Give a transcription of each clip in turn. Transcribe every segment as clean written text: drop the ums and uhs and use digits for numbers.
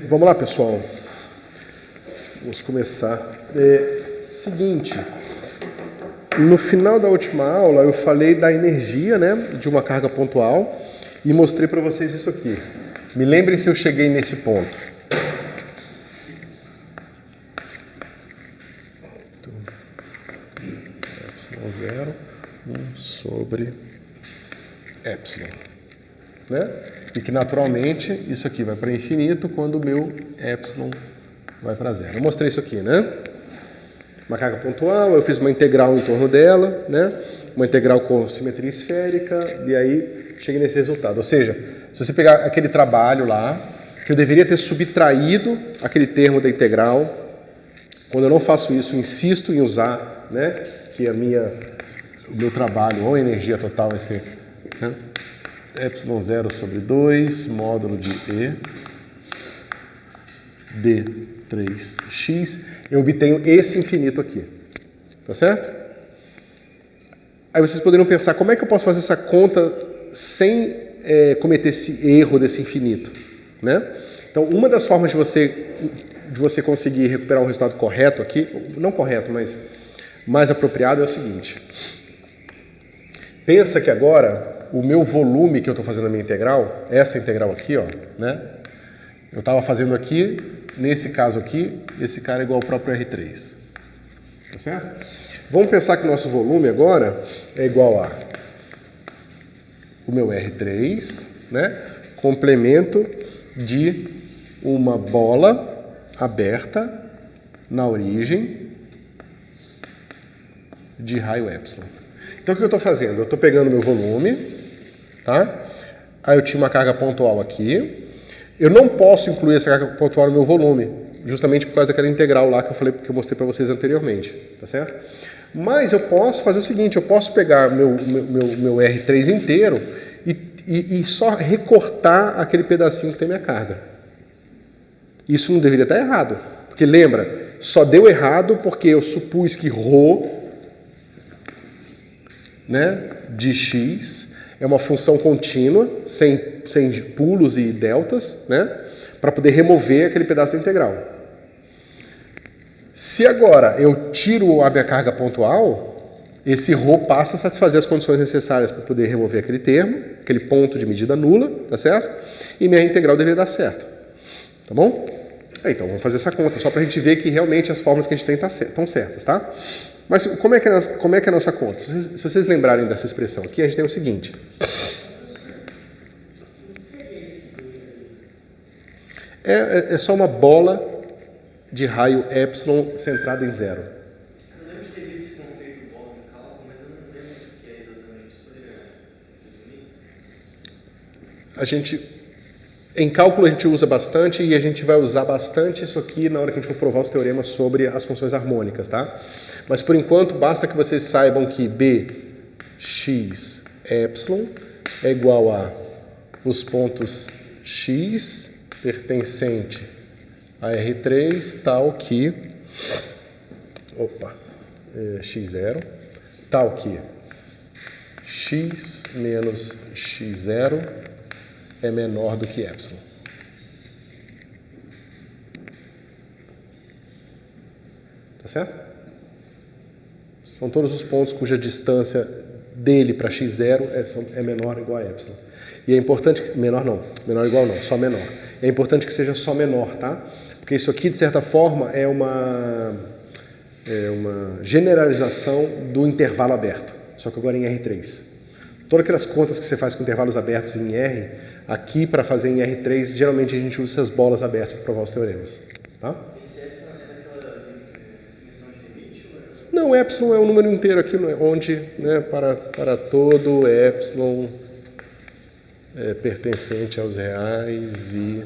Vamos lá, pessoal. Vamos começar. Seguinte, no final da última aula eu falei da energia, né, de uma carga pontual e mostrei para vocês isso aqui. Me lembrem se eu cheguei nesse ponto. Epsilon 0, 1 sobre epsilon. Né? E que naturalmente isso aqui vai para infinito quando o meu epsilon vai para zero. Eu mostrei isso aqui, né? Uma carga pontual, eu fiz uma integral em torno dela, né? Uma integral com simetria esférica, e aí cheguei nesse resultado. Ou seja, se você pegar aquele trabalho lá, que eu deveria ter subtraído aquele termo da integral, quando eu não faço isso, insisto em usar, né? Que o meu trabalho, ou energia total, vai ser, né? Epsilon 0 sobre 2, módulo de E, D3x, eu obtenho esse infinito aqui. Tá certo? Aí vocês poderiam pensar, como é que eu posso fazer essa conta sem cometer esse erro desse infinito? Né? Então, uma das formas de você conseguir recuperar um resultado correto aqui, não correto, mas mais apropriado, é o seguinte. Pensa que agora o meu volume que eu estou fazendo na minha integral, essa integral aqui, ó, né? Eu estava fazendo aqui, nesse caso aqui, esse cara é igual ao próprio R3. Tá certo? Vamos pensar que o nosso volume agora é igual a o meu R3, né? Complemento de uma bola aberta na origem de raio epsilon. Então o que eu estou fazendo? Eu estou pegando meu volume, tá? Aí eu tinha uma carga pontual aqui. Eu não posso incluir essa carga pontual no meu volume, justamente por causa daquela integral lá que eu mostrei para vocês anteriormente, tá certo? Mas eu posso fazer o seguinte, eu posso pegar meu R3 inteiro e só recortar aquele pedacinho que tem minha carga. Isso não deveria estar errado, porque lembra, só deu errado porque eu supus que ρ, né, de x é uma função contínua, sem pulos e deltas, né, para poder remover aquele pedaço da integral. Se agora eu tiro a minha carga pontual, esse ρ passa a satisfazer as condições necessárias para poder remover aquele termo, aquele ponto de medida nula, tá certo? E minha integral deveria dar certo. Tá bom? Então vamos fazer essa conta, só para a gente ver que realmente as fórmulas que a gente tem estão certas, tá? Mas como é que é a nossa conta? Se vocês lembrarem dessa expressão aqui, a gente tem o seguinte. É só uma bola de raio epsilon centrada em zero. Eu lembro de ter visto esse conceito de bola no cálculo, mas eu não lembro o que é exatamente. Você poderia resumir? Em cálculo a gente usa bastante e a gente vai usar bastante isso aqui na hora que a gente for provar os teoremas sobre as funções harmônicas, tá? Mas por enquanto basta que vocês saibam que bx epsilon é igual a os pontos x pertencente a R3 tal que x0 tal que x menos x0 é menor do que epsilon. Tá certo? São todos os pontos cuja distância dele para x0 é menor ou igual a epsilon. E é importante que... Menor ou igual não, só menor. É importante que seja só menor, tá? Porque isso aqui, de certa forma, é uma generalização do intervalo aberto, só que agora em R3. Todas aquelas contas que você faz com intervalos abertos em R, aqui para fazer em R3, geralmente a gente usa essas bolas abertas para provar os teoremas. Tá? Esse epsilon é daquela definição de limite? Não, epsilon é um número inteiro aqui, onde, né, para todo epsilon pertencente aos reais e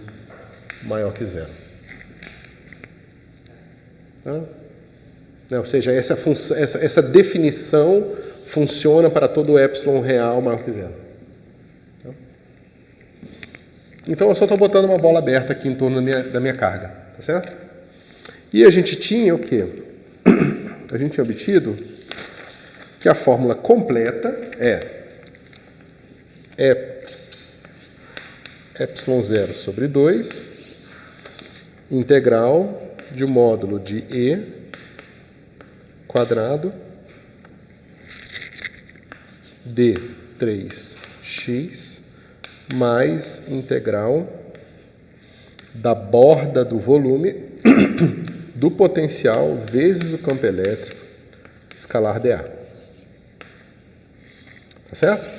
maior que zero. Tá? Ou seja, essa definição funciona para todo epsilon real maior que zero. Tá? Então eu só estou botando uma bola aberta aqui em torno da minha carga. Tá certo? E a gente tinha o quê? A gente tinha obtido que a fórmula completa é epsilon 0 sobre 2 integral de módulo de E quadrado d3x mais integral da borda do volume do potencial vezes o campo elétrico escalar dA. Tá certo?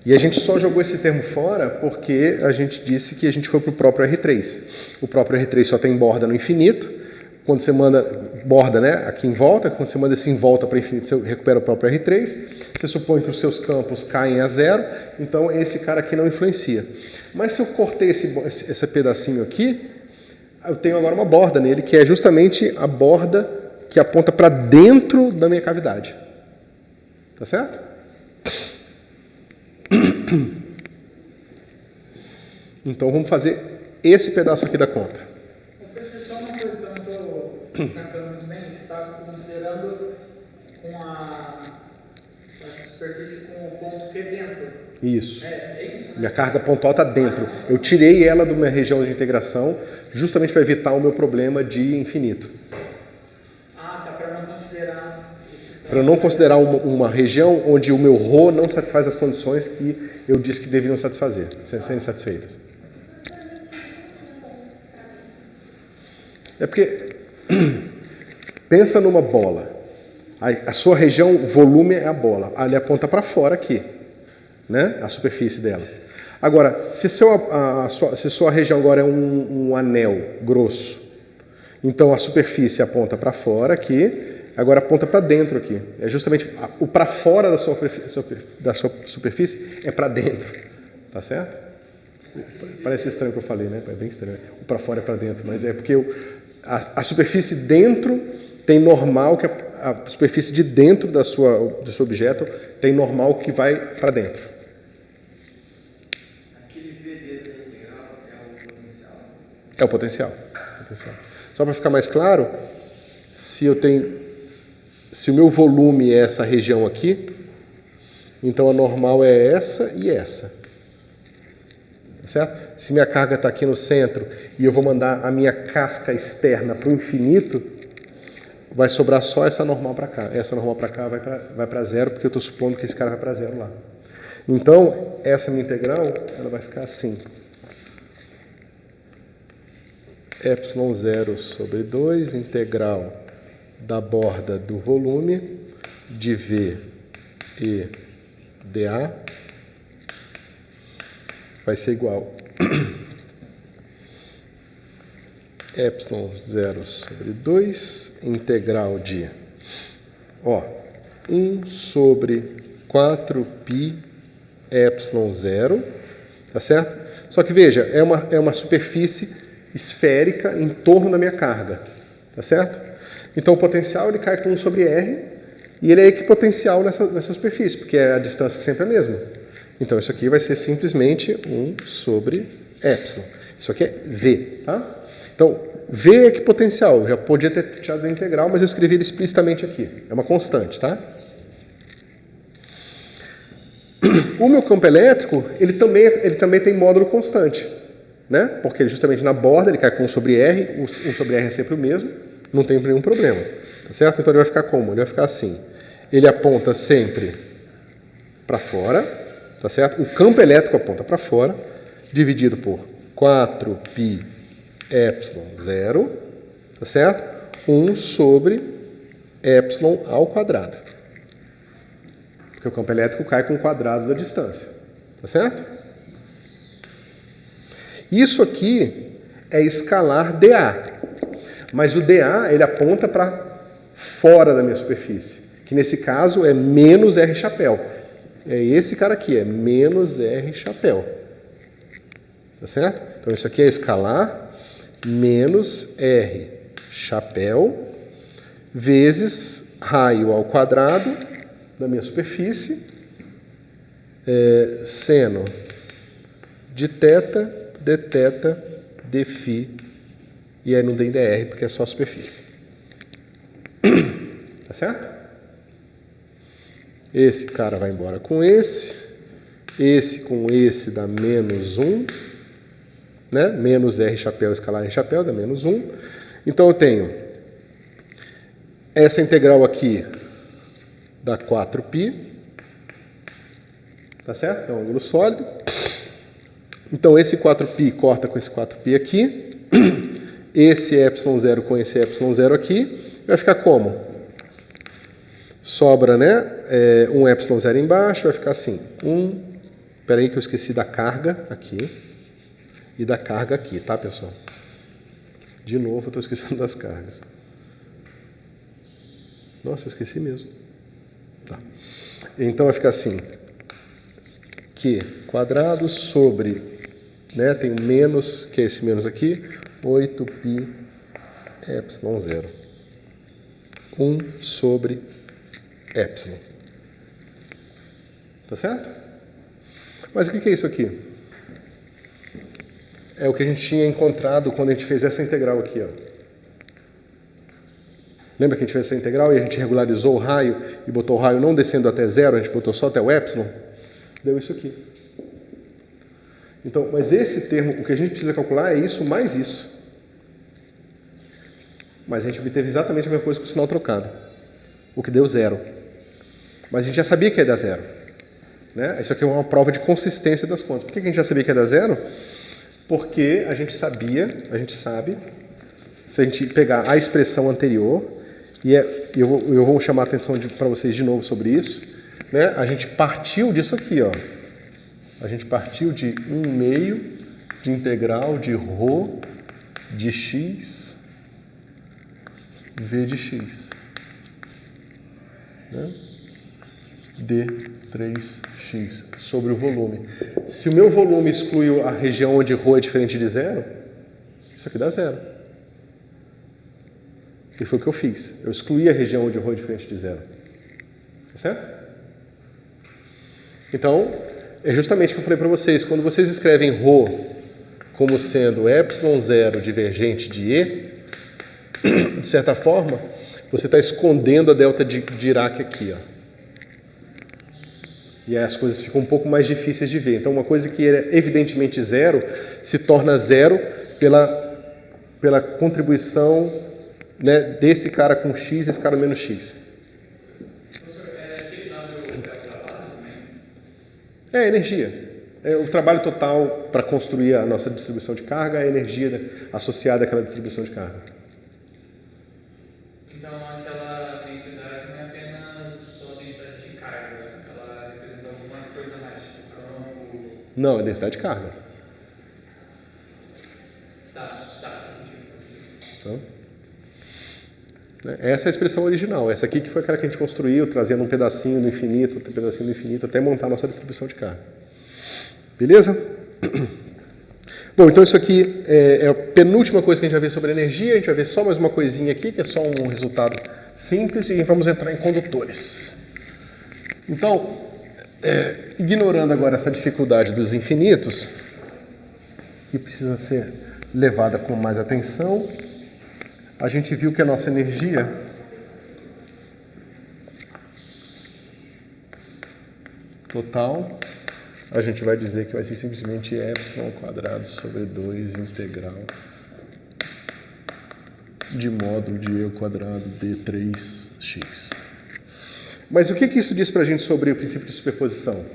E a gente só jogou esse termo fora porque a gente disse que a gente foi para o próprio R3. O próprio R3 só tem borda no infinito. Quando você manda borda, né, aqui em volta, quando você manda esse em volta para infinito, você recupera o próprio R3. Você supõe que os seus campos caem a zero, então esse cara aqui não influencia. Mas se eu cortei esse pedacinho aqui, eu tenho agora uma borda nele, que é justamente a borda que aponta para dentro da minha cavidade. Tá certo? Então vamos fazer esse pedaço aqui da conta. Só uma coisa que eu não estou cantando muito bem, você está considerando com a superfície com o ponto Q dentro. Isso. É isso, né? Minha carga pontual está dentro. Eu tirei ela da minha região de integração justamente para evitar o meu problema de infinito. Ah, tá, para não considerar... Para não considerar uma região onde o meu ρ não satisfaz as condições que eu disse que deveriam satisfazer, serem satisfeitas. É porque, pensa numa bola. A sua região, o volume é a bola. Ele aponta para fora aqui, né? A superfície dela. Agora, se sua região agora é um anel grosso, então a superfície aponta para fora aqui, agora aponta para dentro aqui. É justamente o para fora da sua superfície é para dentro. Tá certo? Parece estranho o que eu falei, né? É bem estranho. O para fora é para dentro, mas é porque a superfície dentro tem normal, que a superfície de dentro do seu objeto tem normal que vai para dentro. Aquele VD da integral É o potencial. Só para ficar mais claro, se o meu volume é essa região aqui, então a normal é essa e essa. Certo? Se minha carga está aqui no centro e eu vou mandar a minha casca externa para o infinito, vai sobrar só essa normal para cá. Essa normal para cá vai para zero, porque eu estou supondo que esse cara vai para zero lá. Então, essa minha integral ela vai ficar assim. ε0 sobre 2, integral da borda do volume de V e dA vai ser igual ε0 sobre 2, integral de 1 sobre 4π ε0, tá certo? Só que veja, é uma superfície esférica em torno da minha carga, tá certo? Então o potencial ele cai com 1 sobre R e ele é equipotencial nessa superfície, porque a distância sempre é a mesma. Então isso aqui vai ser simplesmente 1 sobre epsilon. Isso aqui é V, tá? Então V é equipotencial, já podia ter tirado a integral, mas eu escrevi ele explicitamente aqui. É uma constante, tá? O meu campo elétrico, ele também tem módulo constante, né? Porque justamente na borda ele cai com 1 sobre R, 1 sobre R é sempre o mesmo, não tem nenhum problema, tá certo? Então ele vai ficar como? Ele vai ficar assim. Ele aponta sempre para fora, tá certo? O campo elétrico aponta para fora, dividido por 4π ε0, tá certo? 1 sobre epsilon ao quadrado. Porque o campo elétrico cai com o quadrado da distância, tá certo? Isso aqui é escalar dA, mas o dA ele aponta para fora da minha superfície, que nesse caso é menos R chapéu. É esse cara aqui, é menos R chapéu. Tá certo? Então isso aqui é escalar menos R chapéu vezes raio ao quadrado da minha superfície, seno de θ, dθ, dφ, e aí não tem dr, porque é só a superfície. Tá certo? Esse cara vai embora com esse com esse dá menos 1, né? Menos R chapéu escalar R chapéu dá menos 1. Então eu tenho essa integral aqui dá 4π, tá certo? É um ângulo sólido. Então esse 4π corta com esse 4π aqui, esse ε0 com esse ε0 aqui, vai ficar como? Sobra, né? Um ε0 embaixo, vai ficar assim. Espera aí que eu esqueci da carga aqui e da carga aqui, tá, pessoal? De novo, eu estou esquecendo das cargas. Nossa, eu esqueci mesmo. Tá. Então vai ficar assim. Q quadrado sobre, né, tem um menos, que é esse menos aqui, 8π ε0. 1 sobre epsilon. Tá certo? Mas o que é isso aqui? É o que a gente tinha encontrado quando a gente fez essa integral aqui, ó. Lembra que a gente fez essa integral e a gente regularizou o raio e botou o raio não descendo até zero, a gente botou só até o epsilon? Deu isso aqui. Então, mas esse termo, o que a gente precisa calcular é isso mais isso. Mas a gente obteve exatamente a mesma coisa com o sinal trocado. O que deu zero. Mas a gente já sabia que ia dar zero. Né? Isso aqui é uma prova de consistência das contas. Por que a gente já sabia que ia dar zero? Porque a gente sabe, se a gente pegar a expressão anterior, e eu vou chamar a atenção para vocês de novo sobre isso, né? A gente partiu disso aqui, ó. A gente partiu de 1/2 de integral de ρ de x v de x, né? d3x sobre o volume. Se o meu volume exclui a região onde ρ é diferente de zero, isso aqui dá zero. E foi o que eu fiz. Eu excluí a região onde ρ é diferente de zero. Tá certo? Então, é justamente o que eu falei para vocês. Quando vocês escrevem ρ como sendo ε0 divergente de E, de certa forma, você está escondendo a delta de Dirac aqui, ó. E aí as coisas ficam um pouco mais difíceis de ver. Então, uma coisa que é evidentemente zero, se torna zero pela contribuição, né, desse cara com x e esse cara menos x. É energia. É o trabalho total para construir a nossa distribuição de carga, é a energia associada àquela distribuição de carga. Então, aquela densidade não é apenas só densidade de carga, ela representa alguma coisa mais, tipo campo... Não, é densidade de carga. Faz sentido. Então, essa é a expressão original. Essa aqui que foi aquela que a gente construiu, trazendo um pedacinho do infinito, outro pedacinho do infinito, até montar a nossa distribuição de carga. Beleza? Bom, então isso aqui é a penúltima coisa que a gente vai ver sobre energia. A gente vai ver só mais uma coisinha aqui, que é só um resultado simples, e vamos entrar em condutores. Então, ignorando agora essa dificuldade dos infinitos, que precisa ser levada com mais atenção, a gente viu que a nossa energia total, a gente vai dizer que vai ser simplesmente epsilon quadrado sobre 2 integral de módulo de E ao quadrado d3x. Mas o que isso diz para a gente sobre o princípio de superposição?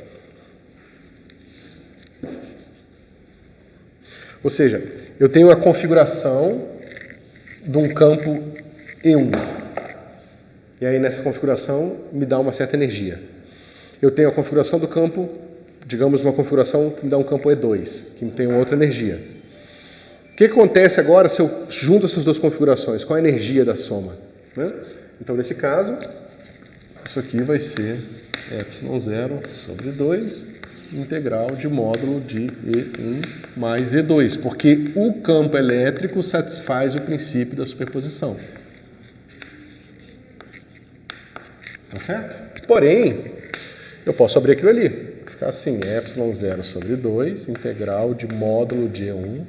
Ou seja, eu tenho a configuração de um campo E1. E aí nessa configuração me dá uma certa energia. Eu tenho a configuração do campo, digamos uma configuração que me dá um campo E2, que me tem uma outra energia. O que acontece agora se eu junto essas duas configurações? Qual a energia da soma? Né? Então nesse caso, isso aqui vai ser ε0 sobre 2 integral de módulo de E1 mais E2, porque o campo elétrico satisfaz o princípio da superposição. Tá certo? Porém, eu posso abrir aquilo ali. Ficar assim, ε0 sobre 2 integral de módulo de E1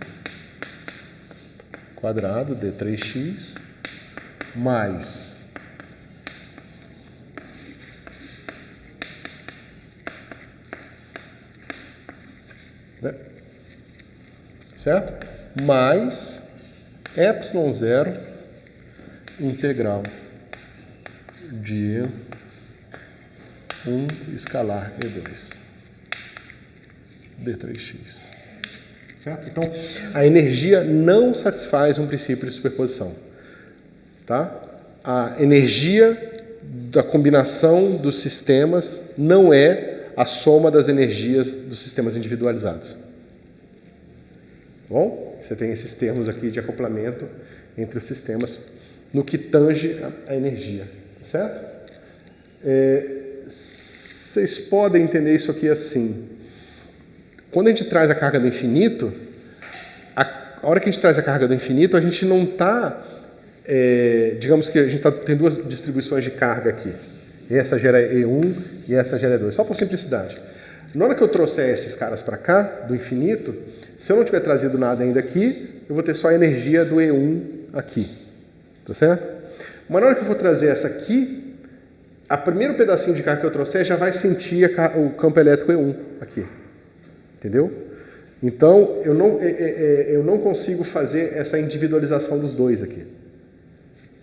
quadrado d3x mais certo? Mais ε0 integral de E1 escalar E2 d3x. Certo? Então, a energia não satisfaz um princípio de superposição. Tá? A energia da combinação dos sistemas não é a soma das energias dos sistemas individualizados. Bom, você tem esses termos aqui de acoplamento entre os sistemas no que tange a energia, certo? Vocês podem entender isso aqui assim. Quando a gente traz a carga do infinito, a hora que a gente traz a carga do infinito, a gente não está... digamos que a gente tem duas distribuições de carga aqui. Essa gera E1 e essa gera E2, só por simplicidade. Na hora que eu trouxer esses caras para cá, do infinito, se eu não tiver trazido nada ainda aqui, eu vou ter só a energia do E1 aqui. Tá certo? Mas na hora que eu vou trazer essa aqui, a primeiro pedacinho de carga que eu trouxer já vai sentir o campo elétrico E1 aqui. Entendeu? Então, eu não consigo fazer essa individualização dos dois aqui.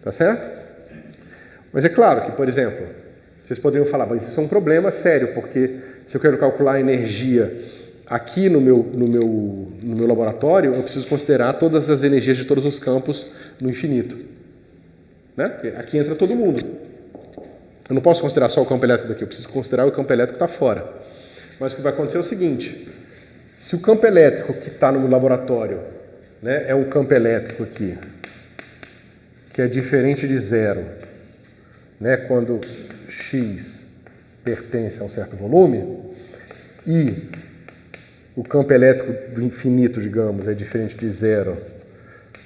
Tá certo? Mas é claro que, por exemplo, vocês poderiam falar, mas isso é um problema sério, porque se eu quero calcular a energia aqui no meu laboratório, eu preciso considerar todas as energias de todos os campos no infinito. Né? Aqui entra todo mundo. Eu não posso considerar só o campo elétrico daqui, eu preciso considerar o campo elétrico que está fora. Mas o que vai acontecer é o seguinte, se o campo elétrico que está no meu laboratório, né, é um campo elétrico aqui, que é diferente de zero, né, quando x pertence a um certo volume, e o campo elétrico do infinito, digamos, é diferente de zero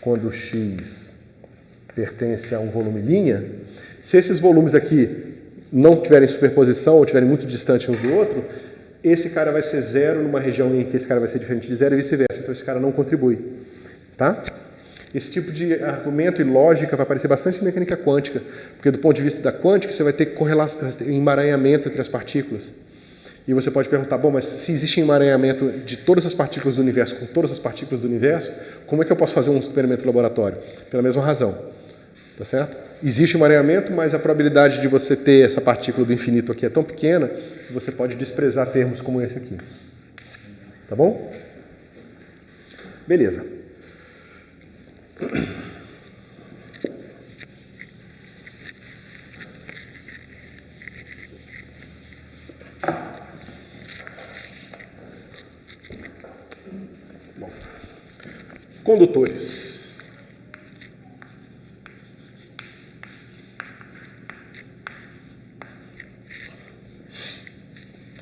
quando x pertence a um volume linha, se esses volumes aqui não tiverem superposição ou estiverem muito distantes um do outro, esse cara vai ser zero numa região em que esse cara vai ser diferente de zero e vice-versa. Então esse cara não contribui. Tá? Esse tipo de argumento e lógica vai aparecer bastante em mecânica quântica, porque do ponto de vista da quântica você vai ter emaranhamento entre as partículas. E você pode perguntar, bom, mas se existe emaranhamento de todas as partículas do universo com todas as partículas do universo, como é que eu posso fazer um experimento laboratório? Pela mesma razão. Tá certo? Existe emaranhamento, mas a probabilidade de você ter essa partícula do infinito aqui é tão pequena que você pode desprezar termos como esse aqui. Tá bom? Beleza. Bom. Condutores.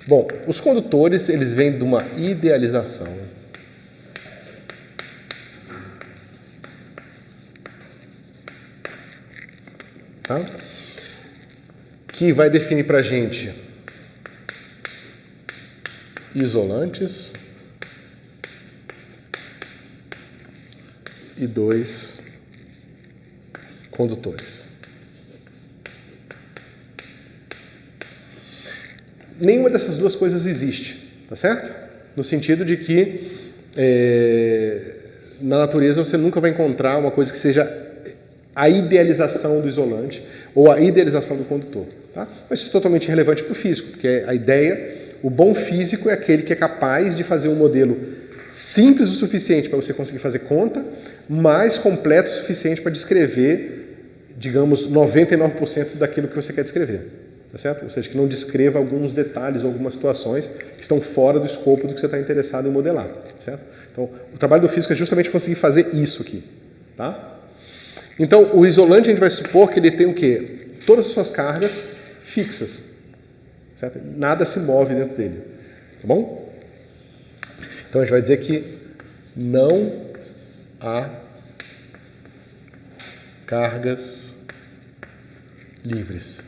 Bom, os condutores, eles vêm de uma idealização. Tá? Que vai definir para a gente isolantes e dois condutores. Nenhuma dessas duas coisas existe, tá certo? No sentido de que na natureza você nunca vai encontrar uma coisa que seja a idealização do isolante ou a idealização do condutor. Tá? Mas isso é totalmente relevante para o físico, porque a ideia, o bom físico é aquele que é capaz de fazer um modelo simples o suficiente para você conseguir fazer conta, mas completo o suficiente para descrever, digamos, 99% daquilo que você quer descrever. Tá certo? Ou seja, que não descreva alguns detalhes ou algumas situações que estão fora do escopo do que você está interessado em modelar. Certo? Então, o trabalho do físico é justamente conseguir fazer isso aqui. Tá? Então, o isolante a gente vai supor que ele tem o quê? Todas as suas cargas fixas. Certo? Nada se move dentro dele. Tá bom? Então, a gente vai dizer que não há cargas livres.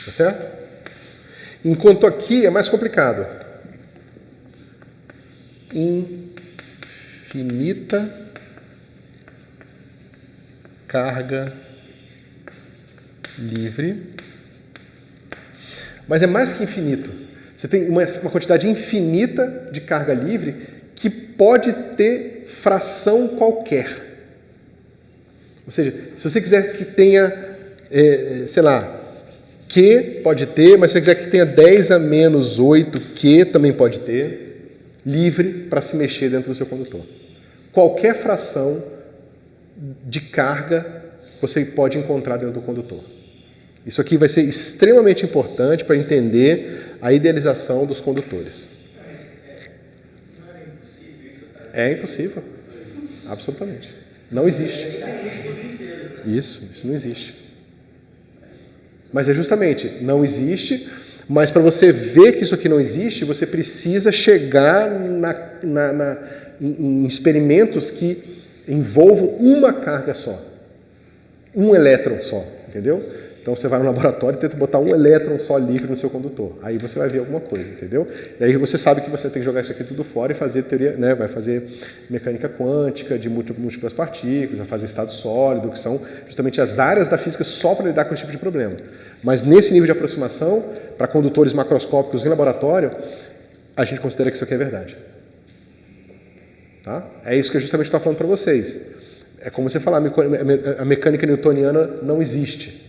Tá certo? Enquanto aqui é mais complicado. Infinita carga livre. Mas é mais que infinito. Você tem uma quantidade infinita de carga livre que pode ter fração qualquer. Ou seja, se você quiser que tenha, sei lá, Q pode ter, mas se você quiser que tenha 10 a menos 8, Q também pode ter, livre para se mexer dentro do seu condutor. Qualquer fração de carga você pode encontrar dentro do condutor. Isso aqui vai ser extremamente importante para entender a idealização dos condutores. Não era impossível isso, tá? É impossível. Absolutamente. Não existe. Isso não existe. Mas é justamente, não existe, mas para você ver que isso aqui não existe, você precisa chegar em experimentos que envolvam uma carga só. Um elétron só, entendeu? Então você vai no laboratório e tenta botar um elétron só livre no seu condutor. Aí você vai ver alguma coisa, entendeu? E aí você sabe que você tem que jogar isso aqui tudo fora e fazer teoria, né? Vai fazer mecânica quântica de múltiplas partículas, vai fazer estado sólido, que são justamente as áreas da física só para lidar com esse tipo de problema. Mas nesse nível de aproximação, para condutores macroscópicos em laboratório, a gente considera que isso aqui é verdade. Tá? É isso que eu justamente estou falando para vocês. É como você falar, a mecânica newtoniana não existe.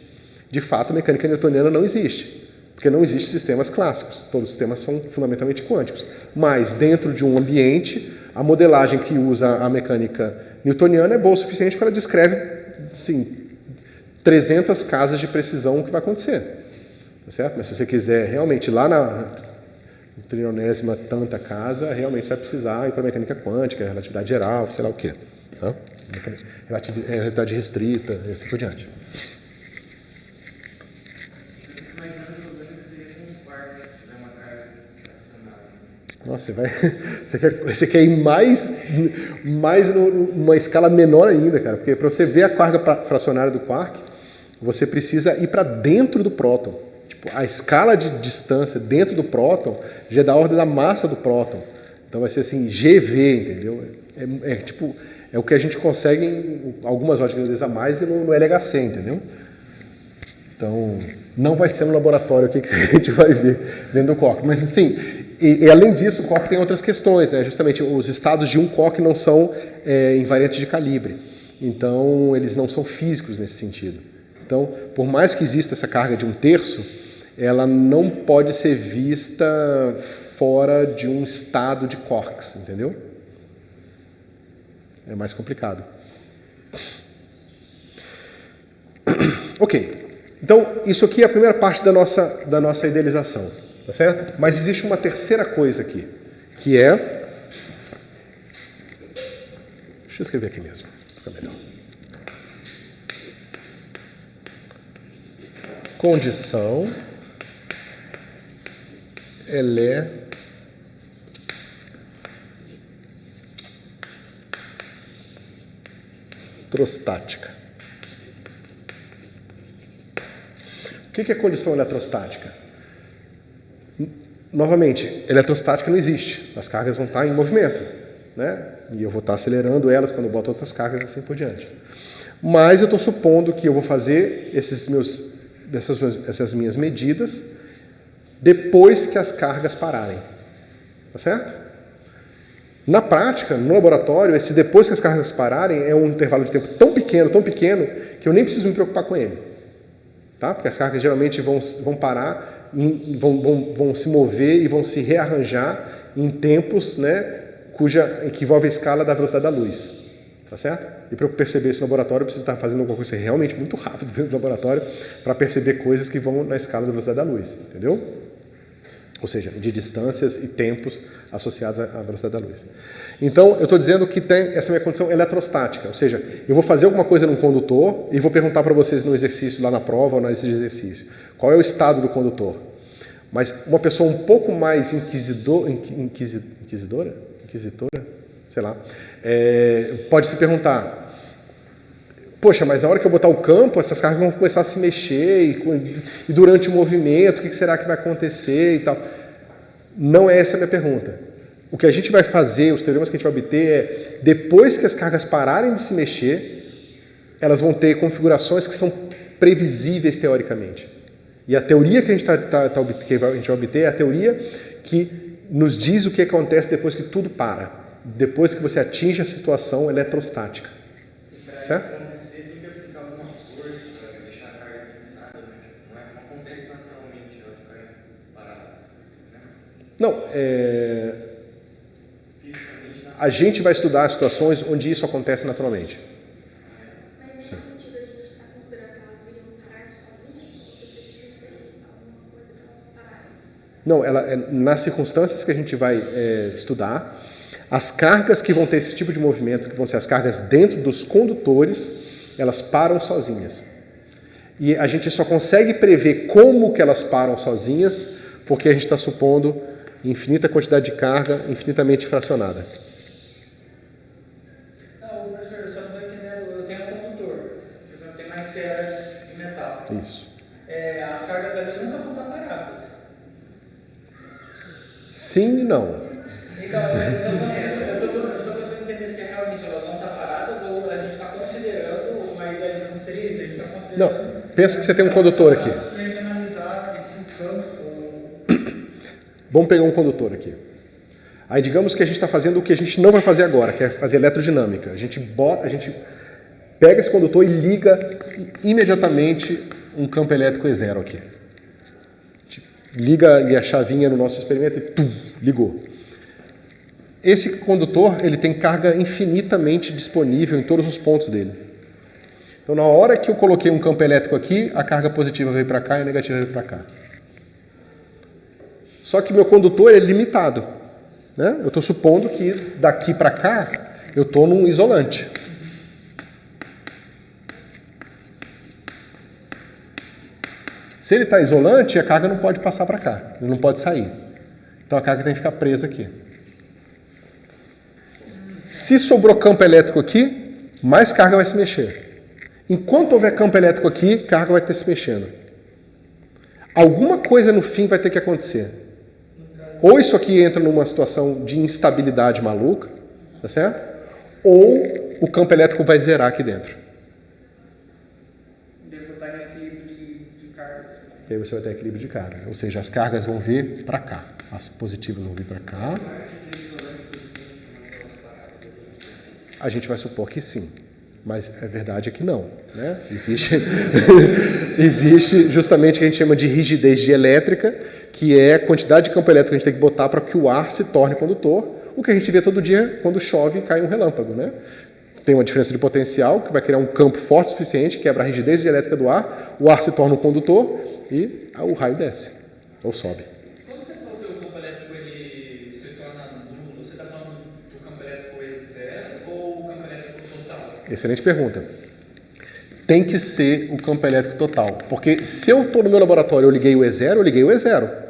De fato, a mecânica newtoniana não existe, porque não existem sistemas clássicos. Todos os sistemas são fundamentalmente quânticos. Mas, dentro de um ambiente, a modelagem que usa a mecânica newtoniana é boa o suficiente para ela descreve, assim, 300 casas de precisão o que vai acontecer. Tá certo? Mas se você quiser realmente ir lá na trilionésima tanta casa, realmente você vai precisar ir para a mecânica quântica, relatividade geral, sei lá o quê. Tá? Relatividade restrita, e assim por diante. Nossa, você quer ir mais numa escala menor ainda, cara, porque para você ver a carga fracionária do quark, você precisa ir para dentro do próton. Tipo, a escala de distância dentro do próton já é da ordem da massa do próton. Então vai ser assim, GV, entendeu? É o que a gente consegue em algumas ordens de grandeza a mais e no LHC, entendeu? Então, não vai ser no laboratório aqui que a gente vai ver dentro do quark. Mas, assim, e além disso, o quark tem outras questões, né? Justamente, os estados de um quark não são invariantes de calibre. Então, eles não são físicos nesse sentido. Então, por mais que exista essa carga de 1/3, ela não pode ser vista fora de um estado de quarks, entendeu? É mais complicado. Ok. Então, isso aqui é a primeira parte da nossa idealização, tá certo? Mas existe uma terceira coisa aqui, que é... Deixa eu escrever aqui mesmo, fica melhor. Condição eletrostática. O que é condição eletrostática? Novamente, eletrostática não existe. As cargas vão estar em movimento, né? E eu vou estar acelerando elas quando eu boto outras cargas e assim por diante. Mas eu estou supondo que eu vou fazer essas minhas medidas depois que as cargas pararem. Tá certo? Na prática, no laboratório, esse depois que as cargas pararem é um intervalo de tempo tão pequeno, que eu nem preciso me preocupar com ele. Tá? Porque as cargas geralmente vão parar, vão se mover e vão se rearranjar em tempos, né, que envolve a escala da velocidade da luz. Tá certo? E para eu perceber isso no laboratório, eu preciso estar fazendo alguma coisa realmente muito rápido dentro do laboratório para perceber coisas que vão na escala da velocidade da luz. Entendeu? Ou seja, de distâncias e tempos associados à velocidade da luz. Então, eu estou dizendo que tem essa minha condição eletrostática, ou seja, eu vou fazer alguma coisa num condutor e vou perguntar para vocês no exercício, lá na prova ou na lista de exercício, qual é o estado do condutor. Mas uma pessoa um pouco mais inquisitora, sei lá, pode se perguntar, poxa, mas na hora que eu botar o campo, essas cargas vão começar a se mexer e durante o movimento, o que será que vai acontecer e tal. Não é essa a minha pergunta. O que a gente vai fazer, os teoremas que a gente vai obter é, depois que as cargas pararem de se mexer, elas vão ter configurações que são previsíveis teoricamente. E a teoria que a gente vai obter é a teoria que nos diz o que acontece depois que tudo para. Depois que você atinge a situação eletrostática. Certo? Acontecer, tem que aplicar alguma força para deixar a carga fixada, né? Não acontece naturalmente, elas ficarem paradas. Né? Não, a gente vai estudar situações onde isso acontece naturalmente. Mas nesse sentido, a gente está considerando que elas iriam parar sozinhas? Você precisa ter alguma coisa para elas pararem? Não, nas circunstâncias que a gente vai estudar, as cargas que vão ter esse tipo de movimento, que vão ser as cargas dentro dos condutores, elas param sozinhas. E a gente só consegue prever como que elas param sozinhas, porque a gente está supondo infinita quantidade de carga infinitamente fracionada. Não, professor, eu só não estou entendendo. Eu tenho um condutor, eu tenho uma esfera de metal. Isso. As cargas ali nunca vão estar paradas. Sim e não. Então, eu estou conseguindo entender se realmente elas vão estar paradas ou a gente está considerando uma ideia de seria isso, a gente está considerando... Não, pensa que você tem um condutor aqui. Para gente analisar esse campo... Vamos pegar um condutor aqui. Aí digamos que a gente está fazendo o que a gente não vai fazer agora, que é fazer eletrodinâmica. A gente pega esse condutor e liga imediatamente um campo elétrico E0 aqui. A gente liga ali a chavinha no nosso experimento e ligou. Esse condutor ele tem carga infinitamente disponível em todos os pontos dele. Então, na hora que eu coloquei um campo elétrico aqui, a carga positiva veio para cá e a negativa veio para cá. Só que meu condutor é limitado. Né? Eu estou supondo que daqui para cá eu estou num isolante. Se ele está isolante, a carga não pode passar para cá, ele não pode sair. Então a carga tem que ficar presa aqui. Se sobrou campo elétrico aqui, mais carga vai se mexer. Enquanto houver campo elétrico aqui, carga vai ter se mexendo. Alguma coisa no fim vai ter que acontecer. Ou isso aqui entra numa situação de instabilidade maluca, tá certo? Ou o campo elétrico vai zerar aqui dentro. Devo estar em equilíbrio de carga. E aí você vai ter equilíbrio de carga. Ou seja, as cargas vão vir para cá. As positivas vão vir para cá. A gente vai supor que sim. Mas a verdade é que não. Né? Existe justamente o que a gente chama de rigidez dielétrica, que é a quantidade de campo elétrico que a gente tem que botar para que o ar se torne condutor, o que a gente vê todo dia quando chove e cai um relâmpago. Né? Tem uma diferença de potencial, que vai criar um campo forte o suficiente, quebra a rigidez dielétrica do ar, o ar se torna um condutor e o raio desce, ou sobe. Quando você falou que o campo elétrico ele se torna nulo, você está falando do campo elétrico E0 ou o campo elétrico total? Excelente pergunta. Tem que ser o campo elétrico total, porque se eu estou no meu laboratório e eu liguei o E0, eu liguei o E0.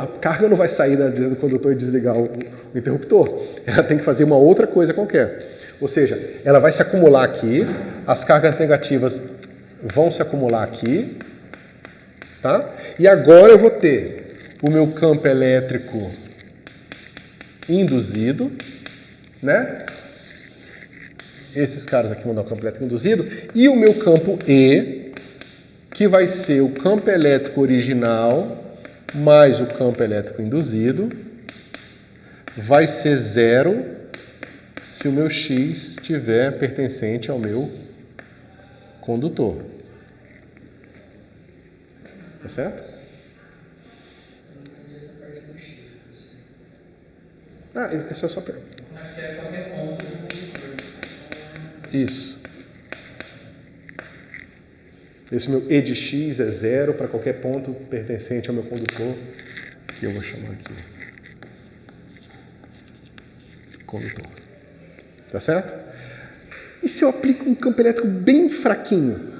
A carga não vai sair do condutor e desligar o interruptor. Ela tem que fazer uma outra coisa qualquer. Ou seja, ela vai se acumular aqui, as cargas negativas vão se acumular aqui, tá? E agora eu vou ter o meu campo elétrico induzido, né? Esses caras aqui vão dar o campo elétrico induzido, e o meu campo E, que vai ser o campo elétrico original mais o campo elétrico induzido, vai ser zero se o meu X estiver pertencente ao meu condutor. Tá certo? Essa é só pergunta. Acho que é qualquer ponto. Isso. Esse meu E de X é zero para qualquer ponto pertencente ao meu condutor, que eu vou chamar aqui condutor. Tá certo? E se eu aplico um campo elétrico bem fraquinho?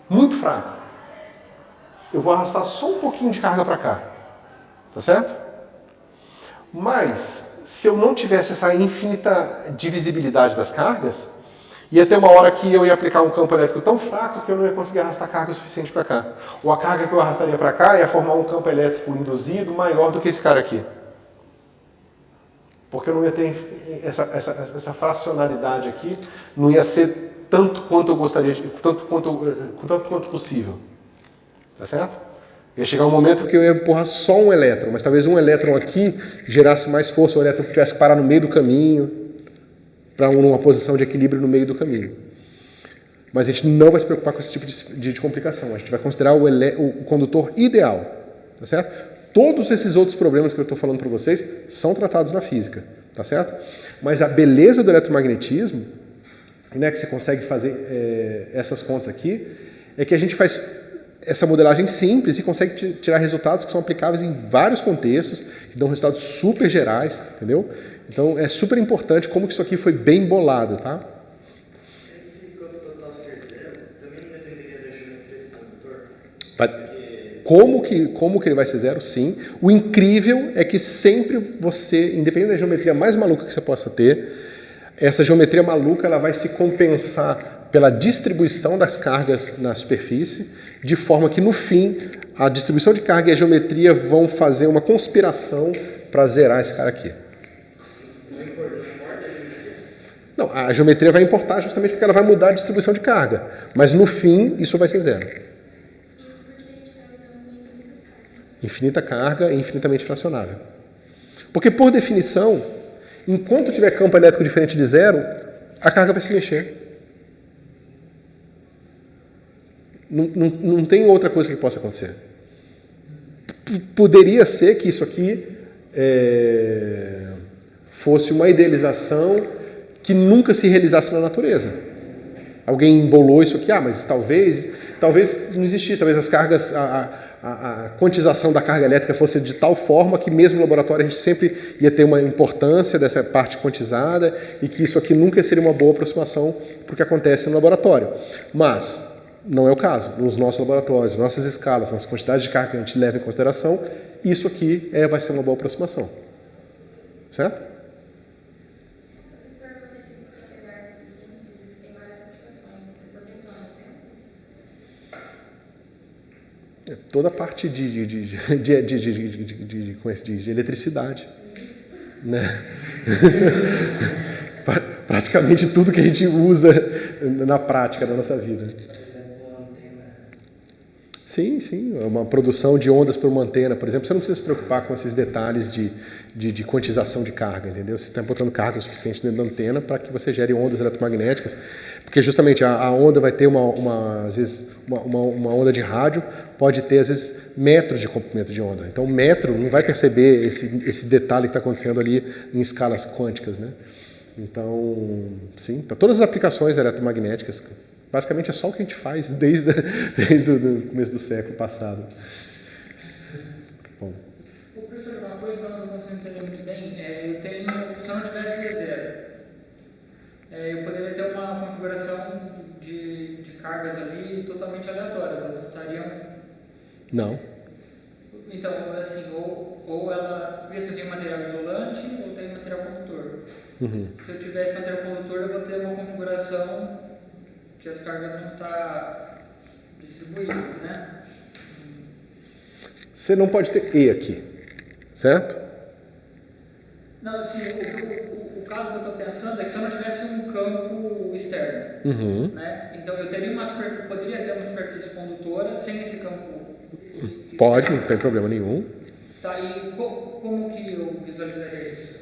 Muito fraco. Eu vou arrastar só um pouquinho de carga para cá. Tá certo? Mas, se eu não tivesse essa infinita divisibilidade das cargas, ia ter uma hora que eu ia aplicar um campo elétrico tão fraco que eu não ia conseguir arrastar carga o suficiente para cá. Ou a carga que eu arrastaria para cá ia formar um campo elétrico induzido maior do que esse cara aqui. Porque eu não ia ter essa fracionalidade aqui, não ia ser tanto quanto eu gostaria, tanto quanto possível. Tá certo? Ia chegar um momento que eu ia empurrar só um elétron, mas talvez um elétron aqui gerasse mais força, o elétron tivesse que parar no meio do caminho, para uma posição de equilíbrio no meio do caminho. Mas a gente não vai se preocupar com esse tipo de complicação. A gente vai considerar o condutor ideal. Tá certo? Todos esses outros problemas que eu estou falando para vocês são tratados na física. Tá certo? Mas a beleza do eletromagnetismo, né, que você consegue fazer essas contas aqui, é que a gente faz essa modelagem simples e consegue tirar resultados que são aplicáveis em vários contextos, que dão resultados super gerais, entendeu? Então é super importante como que isso aqui foi bem bolado, tá? Esse campo total ser zero também dependeria da geometria do condutor? Como que ele vai ser zero? Sim. O incrível é que sempre você, independente da geometria mais maluca que você possa ter, essa geometria maluca ela vai se compensar pela distribuição das cargas na superfície, de forma que no fim a distribuição de carga e a geometria vão fazer uma conspiração para zerar esse cara aqui. Não, a geometria vai importar justamente porque ela vai mudar a distribuição de carga, mas no fim isso vai ser zero. Isso porque a gente está lidando com infinitas cargas. Infinita carga e infinitamente fracionável. Porque por definição, enquanto tiver campo elétrico diferente de zero, a carga vai se mexer. Não tem outra coisa que possa acontecer. Poderia ser que isso aqui fosse uma idealização que nunca se realizasse na natureza. Alguém embolou isso aqui, mas talvez não existisse, talvez as cargas, a quantização da carga elétrica fosse de tal forma que mesmo no laboratório a gente sempre ia ter uma importância dessa parte quantizada e que isso aqui nunca seria uma boa aproximação para o que acontece no laboratório. Mas não é o caso. Nos nossos laboratórios, nossas escalas, nas quantidades de carga que a gente leva em consideração, isso aqui vai ser uma boa aproximação. Certo? Professor, você disse que apesar desses simples, existem várias aplicações. Você poderia dar um exemplo? Toda a parte de eletricidade. Né? Praticamente tudo que a gente usa na prática da nossa vida. Sim, uma produção de ondas por uma antena, por exemplo, você não precisa se preocupar com esses detalhes de quantização de carga, entendeu? Você está botando carga o suficiente dentro da antena para que você gere ondas eletromagnéticas, porque justamente a onda vai ter às vezes uma onda de rádio, pode ter às vezes metros de comprimento de onda. Então o metro não vai perceber esse detalhe que está acontecendo ali em escalas quânticas, né? Então, sim, para todas as aplicações eletromagnéticas, basicamente é só o que a gente faz desde o começo do século passado. Bom. O professor, uma coisa que eu não consigo entender muito bem, se eu não tivesse zero, eu poderia ter uma configuração de cargas ali totalmente aleatórias, elas estariam... Não. Então, assim, ou ela, porque se eu tenho material isolante ou tenho material condutor. Uhum. Se eu tivesse material condutor, eu vou ter uma configuração que as cargas vão estar distribuídas, né? Você não pode ter E aqui, certo? Não, assim, o caso que eu estou pensando é que se eu não tivesse um campo externo, Uhum. né? Então eu teria poderia ter uma superfície condutora sem esse campo externo. Pode, não tem problema nenhum. Tá, e como que eu visualizaria isso?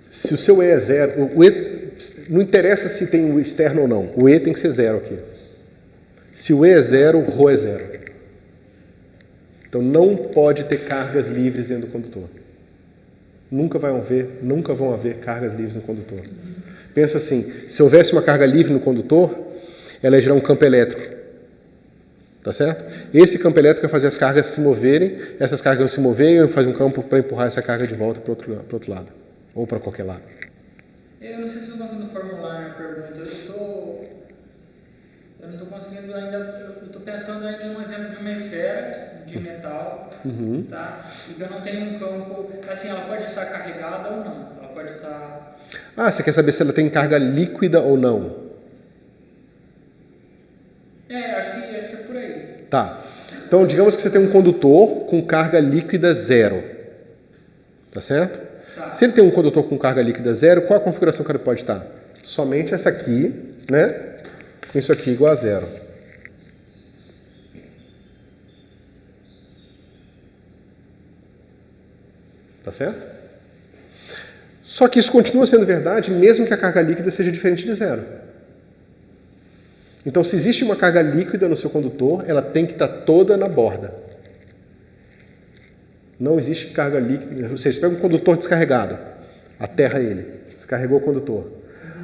Se o seu E é zero, o E, não interessa se tem o externo ou não, o E tem que ser zero aqui. Se o E é zero, o ρ é zero. Então não pode ter cargas livres dentro do condutor. Nunca vão haver cargas livres no condutor. Pensa assim, se houvesse uma carga livre no condutor, ela ia gerar um campo elétrico. Tá certo? Esse campo elétrico vai fazer as cargas se moverem, essas cargas vão se mover e faz um campo para empurrar essa carga de volta para o outro lado. Ou para qualquer lado. Eu não sei se eu estou conseguindo formular a pergunta. Eu não estou conseguindo ainda. Eu estou pensando ainda em um exemplo de uma esfera de metal, tá? E que eu não tenho um campo. Assim, ela pode estar carregada ou não. Ela pode estar. Você quer saber se ela tem carga líquida ou não? Acho que é por aí. Tá. Então, digamos que você tem um condutor com carga líquida zero. Tá certo? Tá. Se ele tem um condutor com carga líquida zero, qual a configuração que ele pode estar? Somente essa aqui, né? Com isso aqui igual a zero. Tá certo? Só que isso continua sendo verdade mesmo que a carga líquida seja diferente de zero. Então, se existe uma carga líquida no seu condutor, ela tem que estar toda na borda. Não existe carga líquida. Ou seja, você pega um condutor descarregado, aterra ele, descarregou o condutor.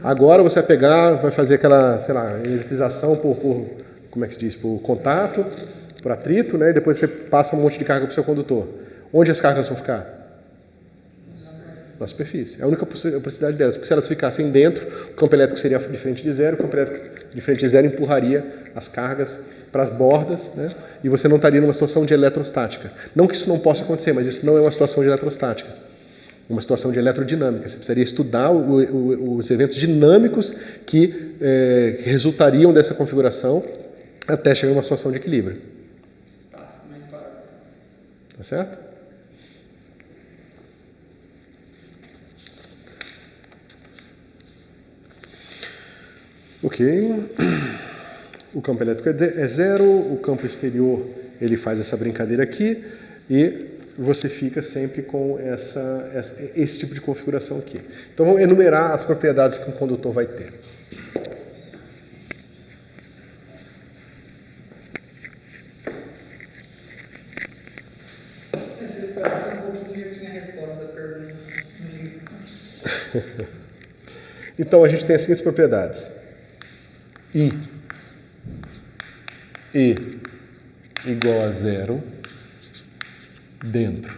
Agora você vai pegar, vai fazer aquela, sei lá, eletrização como é que se diz? Por contato, por atrito, né? E depois você passa um monte de carga para o seu condutor. Onde as cargas vão ficar? Na superfície. É a única possibilidade delas, porque se elas ficassem dentro, o campo elétrico seria diferente de zero, o campo elétrico diferente de zero empurraria as cargas para as bordas, né? E você não estaria numa situação de eletrostática. Não que isso não possa acontecer, mas isso não é uma situação de eletrostática. É uma situação de eletrodinâmica. Você precisaria estudar os eventos dinâmicos que resultariam dessa configuração até chegar a uma situação de equilíbrio. Tá, mais claro. Tá certo? Ok, o campo elétrico é zero, o campo exterior ele faz essa brincadeira aqui e você fica sempre com esse tipo de configuração aqui. Então vamos enumerar as propriedades que um condutor vai ter. Se eu esperasse um pouquinho, já tinha a resposta da pergunta no livro. Então a gente tem as seguintes propriedades. I igual a zero dentro,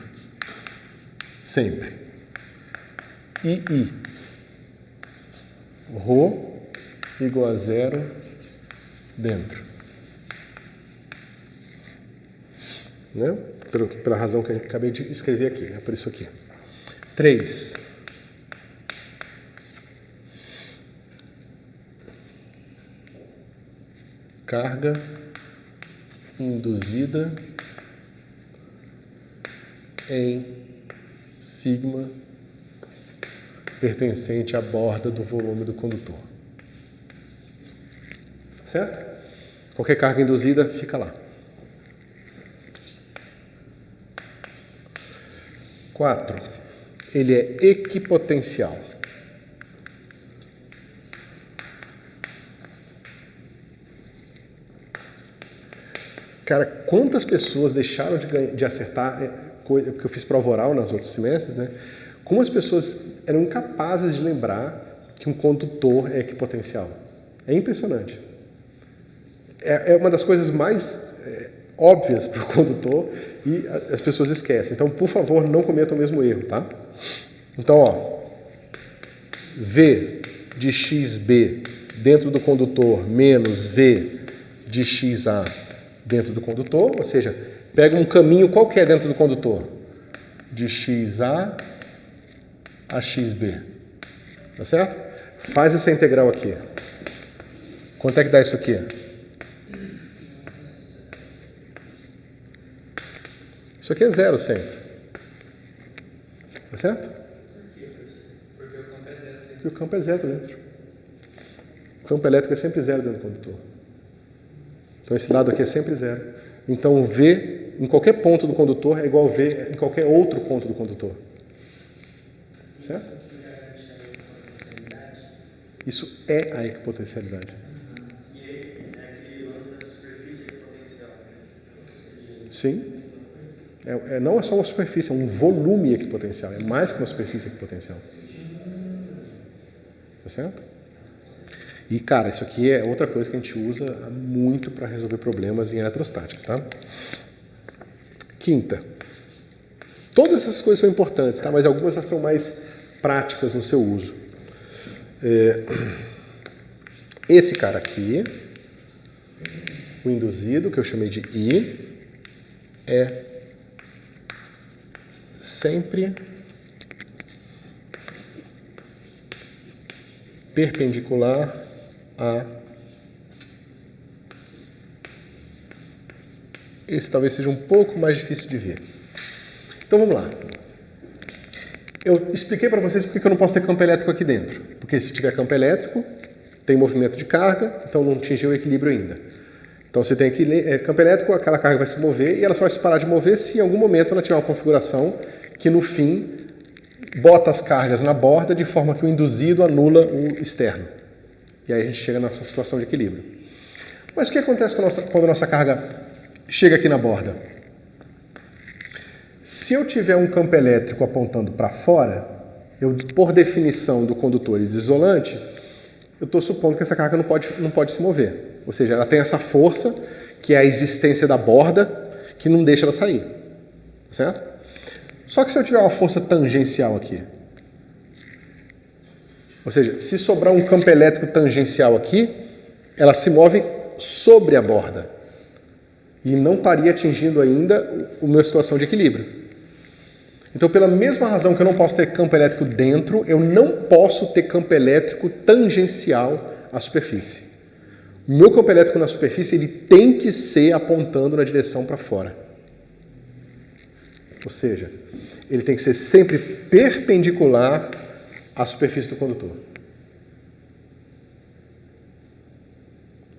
sempre. I ρ igual a zero dentro, né? Pela razão que eu acabei de escrever aqui, né? Por isso aqui. 3. Carga induzida em sigma pertencente à borda do volume do condutor. Certo? Qualquer carga induzida fica lá. 4. Ele é equipotencial. Cara, quantas pessoas deixaram de acertar coisa que eu fiz prova oral nos outros semestres, né? Como as pessoas eram incapazes de lembrar que um condutor é equipotencial. É impressionante. É uma das coisas mais óbvias para o condutor e as pessoas esquecem. Então, por favor, não cometam o mesmo erro, tá? Então, ó, V de XB dentro do condutor menos V de XA dentro do condutor, ou seja, pega um caminho qualquer dentro do condutor, de XA a XB, tá certo? Faz essa integral aqui. Quanto é que dá isso aqui? Isso aqui é zero sempre, tá certo? Porque o campo é zero. Porque o campo é zero dentro. O campo elétrico é sempre zero dentro do condutor. Então, esse lado aqui é sempre zero. Então, V em qualquer ponto do condutor é igual a V em qualquer outro ponto do condutor. Certo? Isso é a equipotencialidade. E aí, é aquele lance da superfície equipotencial. Sim. Não é só uma superfície, é um volume equipotencial. É mais que uma superfície equipotencial. Tá certo? E, cara, isso aqui é outra coisa que a gente usa muito para resolver problemas em eletrostática, tá? Quinta. Todas essas coisas são importantes, tá? Mas algumas são mais práticas no seu uso. Esse cara aqui, o induzido, que eu chamei de I, é sempre perpendicular a... Esse talvez seja um pouco mais difícil de ver. Então vamos lá. Eu expliquei para vocês porque eu não posso ter campo elétrico aqui dentro. Porque se tiver campo elétrico, tem movimento de carga, então não atingiu o equilíbrio ainda. Então você tem aqui campo elétrico, aquela carga vai se mover e ela só vai se parar de mover se em algum momento ela tiver uma configuração que no fim bota as cargas na borda de forma que o induzido anula o externo. E aí a gente chega nessa situação de equilíbrio. Mas o que acontece quando a nossa carga chega aqui na borda? Se eu tiver um campo elétrico apontando para fora, eu, por definição do condutor e do isolante, eu estou supondo que essa carga não pode se mover. Ou seja, ela tem essa força, que é a existência da borda, que não deixa ela sair. Certo? Só que se eu tiver uma força tangencial aqui, ou seja, se sobrar um campo elétrico tangencial aqui, ela se move sobre a borda e não estaria atingindo ainda a minha situação de equilíbrio. Então, pela mesma razão que eu não posso ter campo elétrico dentro, eu não posso ter campo elétrico tangencial à superfície. O meu campo elétrico na superfície ele tem que ser apontando na direção para fora. Ou seja, ele tem que ser sempre perpendicular à superfície do condutor.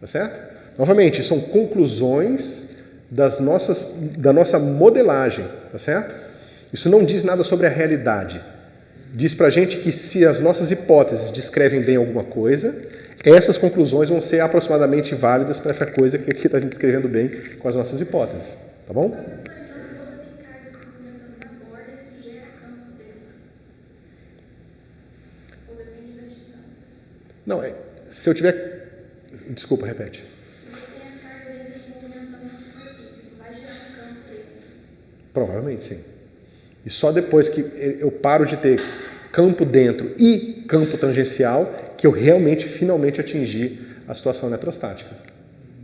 Tá certo? Novamente, são conclusões da nossa modelagem. Tá certo? Isso não diz nada sobre a realidade. Diz pra gente que se as nossas hipóteses descrevem bem alguma coisa, essas conclusões vão ser aproximadamente válidas para essa coisa que aqui está descrevendo bem com as nossas hipóteses. Tá bom? Professor, então se você tem carga se movimentando na borda, isso gera campo dentro. Ou depende das distâncias. Não, se eu tiver... Desculpa, repete. Se você tem as cargas ainda se movimentando na superfície, isso vai gerar um campo dentro. Provavelmente, sim. E só depois que eu paro de ter campo dentro e campo tangencial que eu realmente, finalmente atingi a situação eletrostática.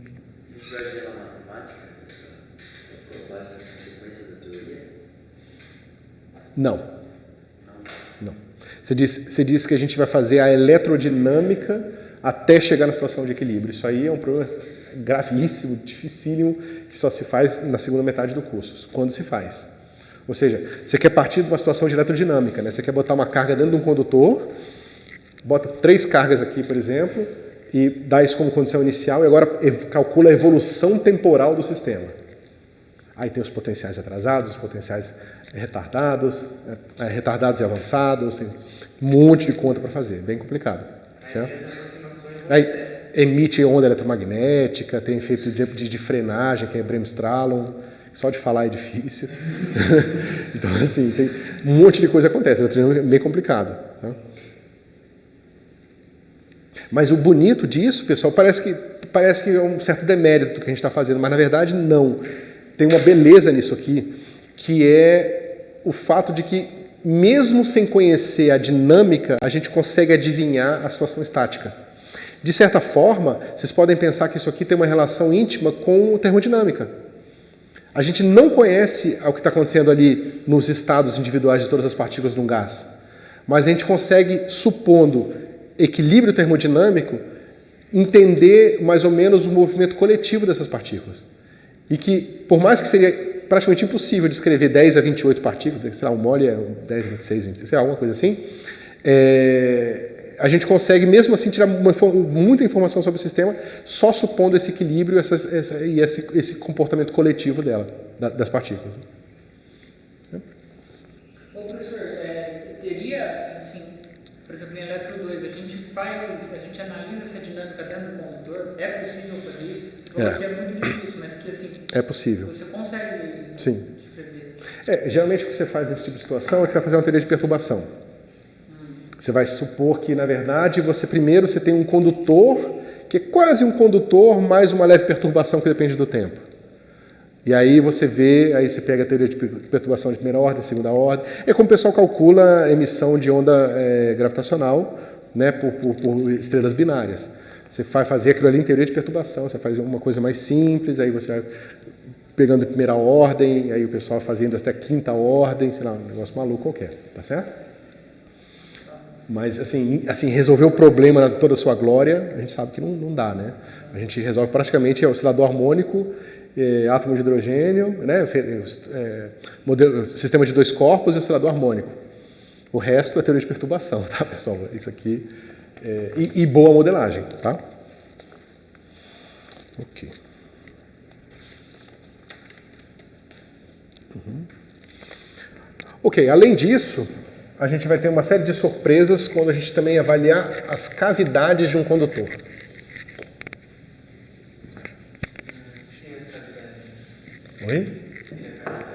Isso vai gerar matemática, para provar essa consequência da teoria? Não. Não. Você disse que a gente vai fazer a eletrodinâmica até chegar na situação de equilíbrio. Isso aí é um problema gravíssimo, dificílimo, que só se faz na segunda metade do curso, quando se faz. Ou seja, você quer partir de uma situação de eletrodinâmica, né? Você quer botar uma carga dentro de um condutor, bota 3 cargas aqui, por exemplo, e dá isso como condição inicial, e agora calcula a evolução temporal do sistema. Aí tem os potenciais atrasados, os potenciais retardados e avançados, tem um monte de conta para fazer, bem complicado. Certo? Aí emite onda eletromagnética, tem efeito de frenagem, que é Bremsstrahlung. Só de falar é difícil. Então, assim, tem um monte de coisa que acontece. É bem complicado. Tá? Mas o bonito disso, pessoal, parece que é um certo demérito do que a gente está fazendo, mas na verdade não. Tem uma beleza nisso aqui, que é o fato de que, mesmo sem conhecer a dinâmica, a gente consegue adivinhar a situação estática. De certa forma, vocês podem pensar que isso aqui tem uma relação íntima com a termodinâmica. A gente não conhece o que está acontecendo ali nos estados individuais de todas as partículas de um gás, mas a gente consegue, supondo equilíbrio termodinâmico, entender mais ou menos o movimento coletivo dessas partículas. E que, por mais que seria praticamente impossível descrever 10 a 28 partículas, sei lá, um mole é 10 a 26, 20, sei lá, alguma coisa assim, a gente consegue, mesmo assim, tirar muita informação sobre o sistema, só supondo esse equilíbrio e esse comportamento coletivo das partículas. Ô, professor, teria, assim, por exemplo, em Eletro 2, a gente analisa essa dinâmica dentro do condutor? É possível fazer isso? Você falou que é muito difícil, mas que, assim, é possível. Você consegue Sim. descrever? Geralmente o que você faz nesse tipo de situação é que você vai fazer uma teoria de perturbação. Você vai supor que, na verdade, você tem um condutor, que é quase um condutor, mais uma leve perturbação que depende do tempo. E aí você pega a teoria de perturbação de primeira ordem, segunda ordem. É como o pessoal calcula a emissão de onda gravitacional, né, por estrelas binárias. Você vai fazer aquilo ali em teoria de perturbação, você faz uma coisa mais simples, aí você vai pegando a primeira ordem, aí o pessoal fazendo até a quinta ordem, sei lá, um negócio maluco qualquer, tá certo? Mas, assim, resolver o problema de toda a sua glória, a gente sabe que não dá, né? A gente resolve praticamente oscilador harmônico, átomo de hidrogênio, né? Sistema de 2 corpos e oscilador harmônico. O resto é teoria de perturbação, tá, pessoal? Isso aqui e boa modelagem, tá? Ok. Ok, além disso, a gente vai ter uma série de surpresas quando a gente também avaliar as cavidades de um condutor. Oi?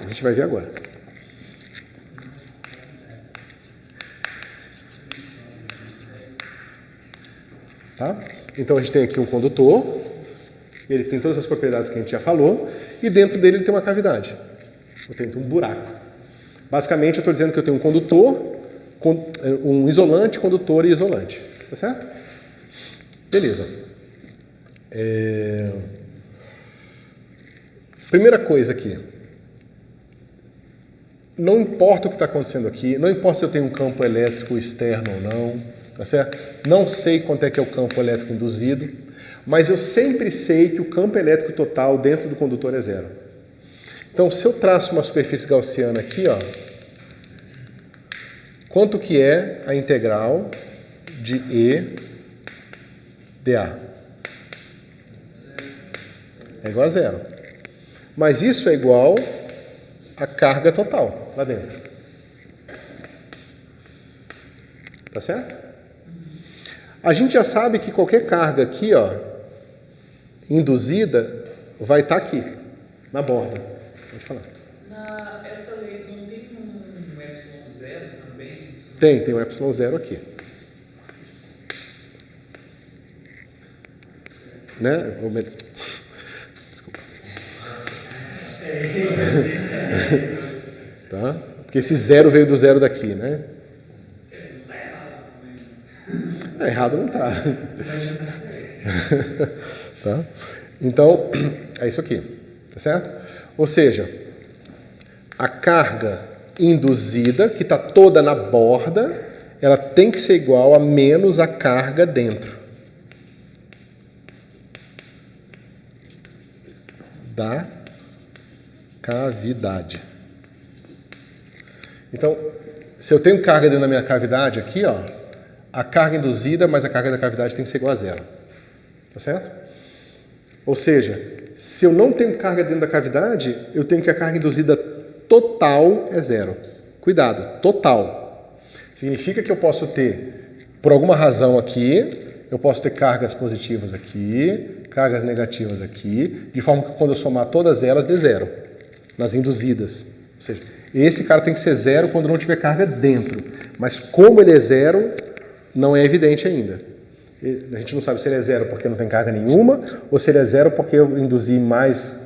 A gente vai ver agora. Tá? Então a gente tem aqui um condutor, ele tem todas as propriedades que a gente já falou, e dentro dele ele tem uma cavidade. Eu tenho um buraco. Basicamente eu estou dizendo que eu tenho um condutor, um isolante, condutor e isolante. Tá certo? Beleza. Primeira coisa aqui. Não importa o que está acontecendo aqui, não importa se eu tenho um campo elétrico externo ou não, tá certo? Não sei quanto é que é o campo elétrico induzido, mas eu sempre sei que o campo elétrico total dentro do condutor é zero. Então, se eu traço uma superfície gaussiana aqui, ó, quanto que é a integral de E dA? É igual a zero. Mas isso é igual a carga total lá dentro. Tá certo? A gente já sabe que qualquer carga aqui, ó, induzida, vai estar aqui, na borda. Pode falar. Essa lei não tem um epsilon zero também? Tem um epsilon zero aqui. Né? Desculpa. Tá? Porque esse zero veio do zero daqui, né? Errado não tá. Tá? Então, é isso aqui. Tá certo? Ou seja, a carga induzida, que está toda na borda, ela tem que ser igual a menos a carga dentro da cavidade. Então, se eu tenho carga dentro da minha cavidade aqui, ó, a carga induzida mais a carga da cavidade tem que ser igual a zero. Tá certo? Ou seja, se eu não tenho carga dentro da cavidade, eu tenho que a carga induzida total é zero. Cuidado, total. Significa que eu posso ter, por alguma razão aqui, eu posso ter cargas positivas aqui, cargas negativas aqui, de forma que quando eu somar todas elas, dê zero, nas induzidas. Ou seja, esse cara tem que ser zero quando não tiver carga dentro. Mas como ele é zero, não é evidente ainda. A gente não sabe se ele é zero porque não tem carga nenhuma, ou se ele é zero porque eu induzi mais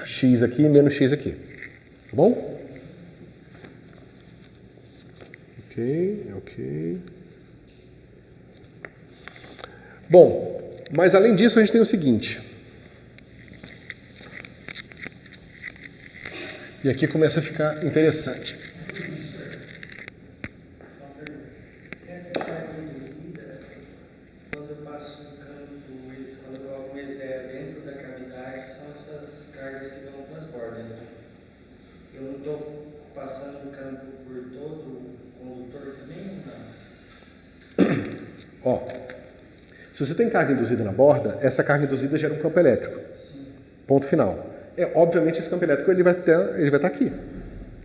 x aqui e menos x aqui. Tá bom? Ok. Bom, mas além disso a gente tem o seguinte. E aqui começa a ficar interessante. Quando eu passo um campo, quando eu coloco um E0 dentro da cavidade, são essas cargas que vão para as bordas. Né? Eu não estou passando o campo por todo o condutor também ou não? Ó, se você tem carga induzida na borda, essa carga induzida gera um campo elétrico. Sim. Ponto final. Obviamente esse campo elétrico ele vai estar aqui.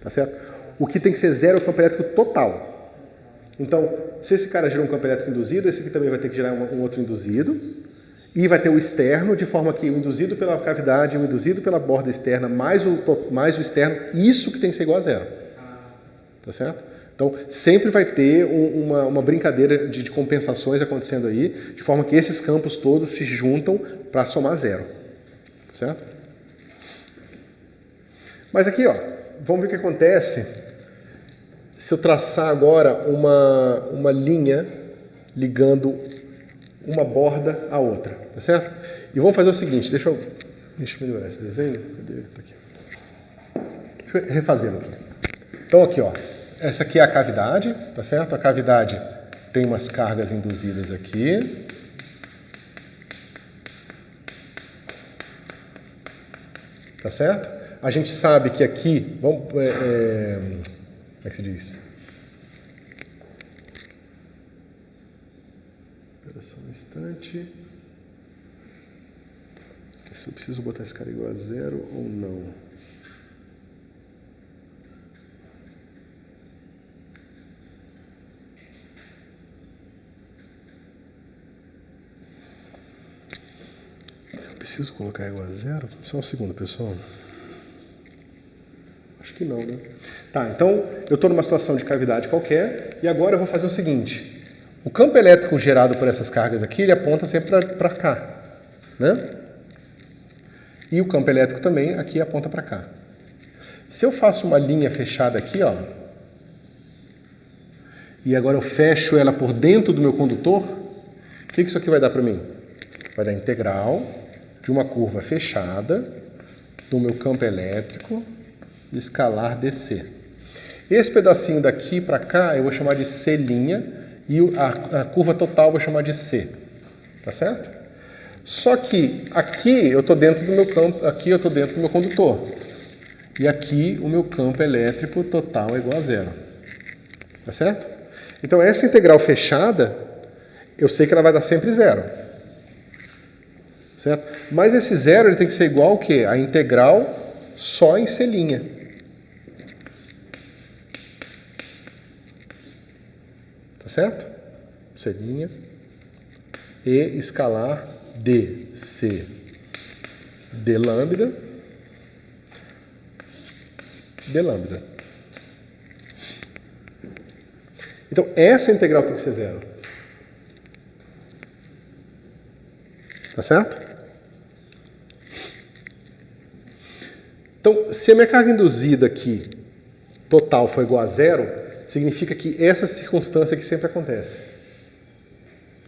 Tá certo? O que tem que ser zero é o campo elétrico total. Então, se esse cara gerou um campo elétrico induzido, esse aqui também vai ter que gerar um outro induzido. E vai ter o externo, de forma que o induzido pela cavidade, o induzido pela borda externa, mais o externo, isso que tem que ser igual a zero. Tá certo? Então, sempre vai ter uma brincadeira de compensações acontecendo aí, de forma que esses campos todos se juntam para somar zero. Certo? Mas aqui, ó, vamos ver o que acontece se eu traçar agora uma linha ligando uma borda à outra, tá certo? E vamos fazer o seguinte, deixa eu melhorar esse desenho. Cadê? Tá aqui. Deixa eu refazê-lo aqui. Então aqui, ó, essa aqui é a cavidade, tá certo? A cavidade tem umas cargas induzidas aqui. Tá certo? A gente sabe que aqui, como é que se diz? interessante. Se eu preciso botar esse cara igual a 0 ou não. Eu preciso colocar igual a 0? Só um segundo, pessoal. Acho que não, né? Tá, então eu estou numa situação de cavidade qualquer e agora eu vou fazer o seguinte. O campo elétrico gerado por essas cargas aqui, ele aponta sempre para cá, né? E o campo elétrico também aqui aponta para cá. Se eu faço uma linha fechada aqui, ó, e agora eu fecho ela por dentro do meu condutor, o que isso aqui vai dar para mim? Vai dar integral de uma curva fechada do meu campo elétrico escalar DC. Esse pedacinho daqui para cá eu vou chamar de C' e a curva total eu vou chamar de C. Tá certo? Só que aqui eu estou dentro do meu campo, aqui eu estou dentro do meu condutor. E aqui o meu campo elétrico total é igual a 0. Tá certo? Então essa integral fechada, eu sei que ela vai dar sempre 0. Certo? Mas esse 0 ele tem que ser igual ao quê? A integral só em C'. Tá certo? C' e escalar dC d lambda d lambda. Então, essa integral tem que ser 0. Tá certo? Então, se a minha carga induzida aqui total for igual a 0, significa que essa circunstância que sempre acontece.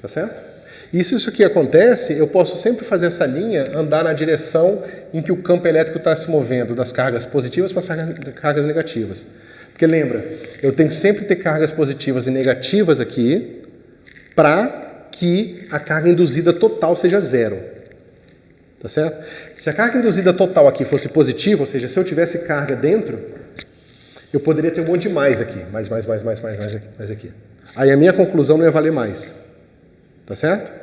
Tá certo? E se isso aqui acontece, eu posso sempre fazer essa linha andar na direção em que o campo elétrico está se movendo, das cargas positivas para as cargas negativas. Porque lembra, eu tenho que sempre ter cargas positivas e negativas aqui para que a carga induzida total seja 0. Tá certo? Se a carga induzida total aqui fosse positiva, ou seja, se eu tivesse carga dentro, eu poderia ter um monte de mais aqui. Mais aqui. Aí a minha conclusão não ia valer mais. Tá certo?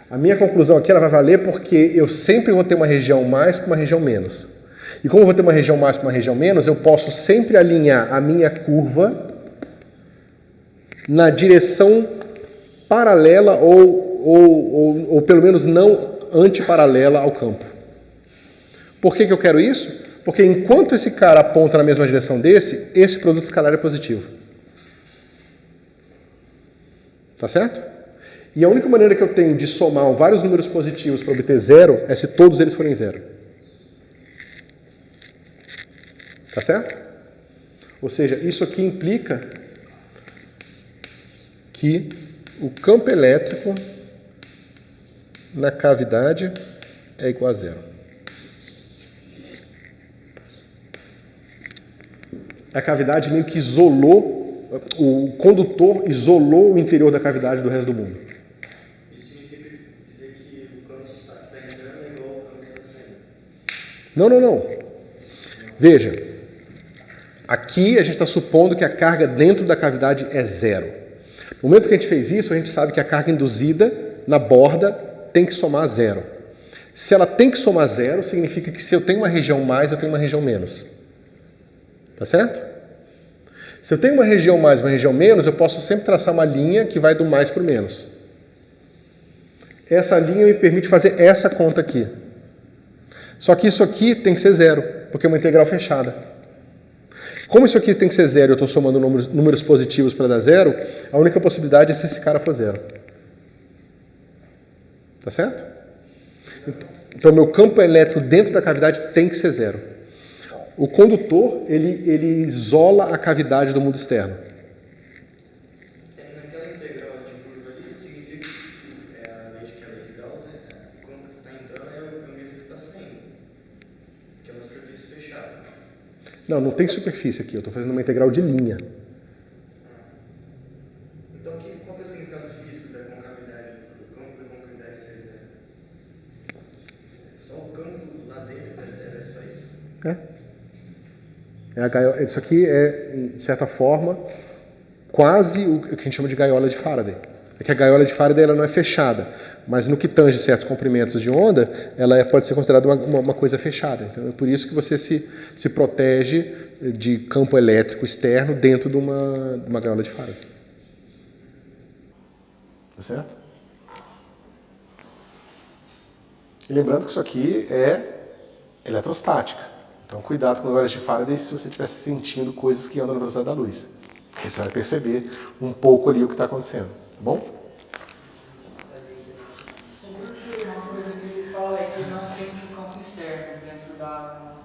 A minha conclusão aqui ela vai valer porque eu sempre vou ter uma região mais com uma região menos. E como eu vou ter uma região mais com uma região menos, eu posso sempre alinhar a minha curva na direção paralela ou pelo menos não antiparalela ao campo. Por que eu quero isso? Porque enquanto esse cara aponta na mesma direção desse, esse produto escalar é positivo. Tá certo? E a única maneira que eu tenho de somar vários números positivos para obter 0 é se todos eles forem 0. Tá certo? Ou seja, isso aqui implica que o campo elétrico na cavidade é igual a 0. A cavidade meio que isolou, o condutor isolou o interior da cavidade do resto do mundo. Isso significa dizer que o campo que está entrando é igual ao campo que está saindo? Não. Veja, aqui a gente está supondo que a carga dentro da cavidade é 0. No momento que a gente fez isso, a gente sabe que a carga induzida na borda tem que somar 0. Se ela tem que somar 0, significa que se eu tenho uma região mais, eu tenho uma região menos. Tá certo? Se eu tenho uma região mais e uma região menos, eu posso sempre traçar uma linha que vai do mais para o menos. Essa linha me permite fazer essa conta aqui. Só que isso aqui tem que ser 0, porque é uma integral fechada. Como isso aqui tem que ser 0 e eu estou somando números positivos para dar 0, a única possibilidade é se esse cara for 0. Tá certo? Então, meu campo elétrico dentro da cavidade tem que ser 0. O condutor, ele isola a cavidade do mundo externo. Naquela integral de curva ali, significa que a lei de quebra de Gauss, o campo que está entrando é o mesmo que está saindo. Que é uma superfície fechada. Não tem superfície aqui, eu estou fazendo uma integral de linha. Então, qual é o significado físico da concavidade, do campo da concavidade ser 0? Só o campo lá dentro é 0, é só isso? Isso aqui é, de certa forma, quase o que a gente chama de gaiola de Faraday. É que a gaiola de Faraday ela não é fechada, mas no que tange certos comprimentos de onda, ela pode ser considerada uma coisa fechada. Então é por isso que você se protege de campo elétrico externo dentro de uma gaiola de Faraday. Tá certo? E lembrando que isso aqui é eletrostática. Então cuidado com gaiolas de Faraday se você estiver sentindo coisas que andam na velocidade da luz. Porque você vai perceber um pouco ali o que está acontecendo. Tá bom? Uma coisa que ele fala é que ele não sente o campo externo dentro da...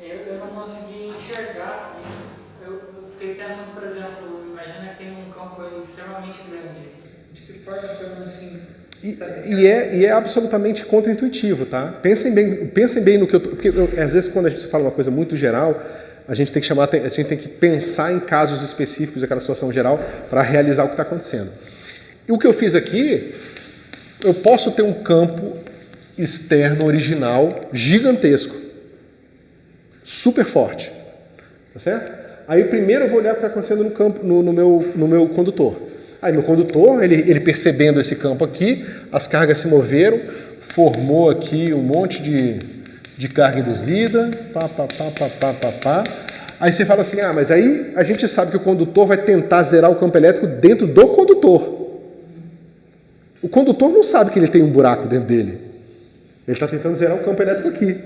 Eu não consegui enxergar isso. Eu fiquei pensando, por exemplo, imagina que tem um campo extremamente grande. De que forma que eu não sinto? E é absolutamente contra-intuitivo, tá? Pensem bem no que eu tô... Porque às vezes quando a gente fala uma coisa muito geral, a gente tem que pensar em casos específicos daquela situação geral para realizar o que está acontecendo. E o que eu fiz aqui, eu posso ter um campo externo original gigantesco, super forte, tá certo? Aí primeiro eu vou olhar o que está acontecendo no campo, no meu condutor. Aí no condutor, ele percebendo esse campo aqui, as cargas se moveram, formou aqui um monte de carga induzida, pá. Aí você fala assim, mas aí a gente sabe que o condutor vai tentar zerar o campo elétrico dentro do condutor. O condutor não sabe que ele tem um buraco dentro dele. Ele está tentando zerar o campo elétrico aqui.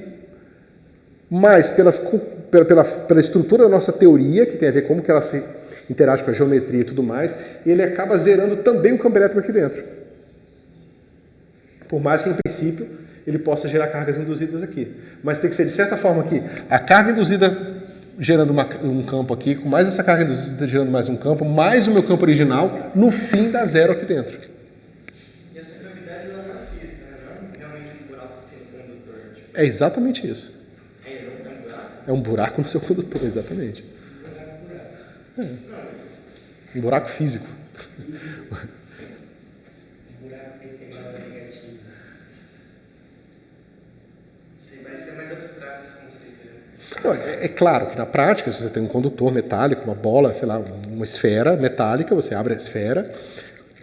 Mas pela estrutura da nossa teoria, que tem a ver com como que ela se interage com a geometria e tudo mais, ele acaba zerando também o campo elétrico aqui dentro. Por mais que, em princípio, ele possa gerar cargas induzidas aqui. Mas tem que ser de certa forma que a carga induzida gerando um campo aqui, com mais essa carga induzida gerando mais um campo, mais o meu campo original, no fim dá zero aqui dentro. E essa gravidade ela não é física, né? Não é realmente um buraco que tem um condutor. Tipo... É exatamente isso. É um buraco? É um buraco no seu condutor, exatamente. Um buraco físico. Buraco tem pegada negativa. Isso vai ser mais abstrato esse conceito, né? Não, é claro que na prática, se você tem um condutor metálico, uma bola, sei lá, uma esfera metálica, você abre a esfera,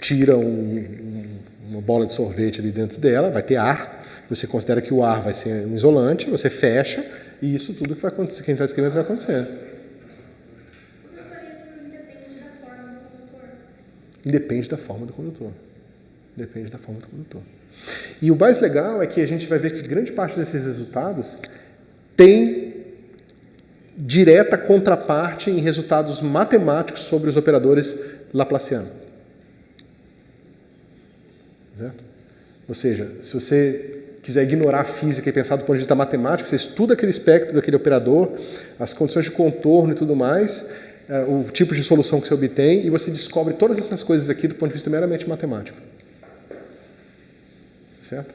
tira uma bola de sorvete ali dentro dela, vai ter ar, você considera que o ar vai ser um isolante, você fecha, e isso tudo que vai acontecer, que a gente está descrevendo vai acontecer. Professor, isso independe da forma do condutor? Depende da forma do condutor. Depende da forma do condutor. E o mais legal é que a gente vai ver que grande parte desses resultados tem direta contraparte em resultados matemáticos sobre os operadores laplacianos. Certo? Ou seja, se você quiser ignorar a física e pensar do ponto de vista matemático, você estuda aquele espectro daquele operador, as condições de contorno e tudo mais, o tipo de solução que você obtém, e você descobre todas essas coisas aqui do ponto de vista meramente matemático. Certo?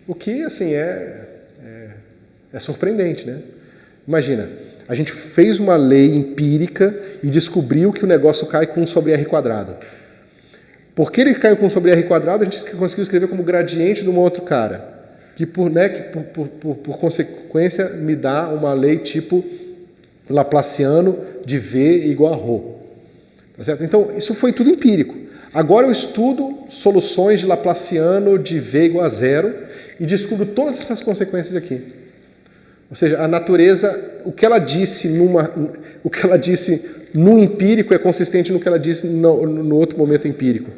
O que, assim, é surpreendente, né? Imagina, a gente fez uma lei empírica e descobriu que o negócio cai com 1 sobre r quadrado. Porque ele caiu com 1 sobre r quadrado, a gente conseguiu escrever como gradiente de um outro cara, que por consequência me dá uma lei tipo laplaciano de V igual a ρ. Tá certo? Então, isso foi tudo empírico. Agora eu estudo soluções de laplaciano de V igual a zero e descubro todas essas consequências aqui. Ou seja, a natureza, o que ela disse no empírico é consistente no que ela disse no outro momento empírico.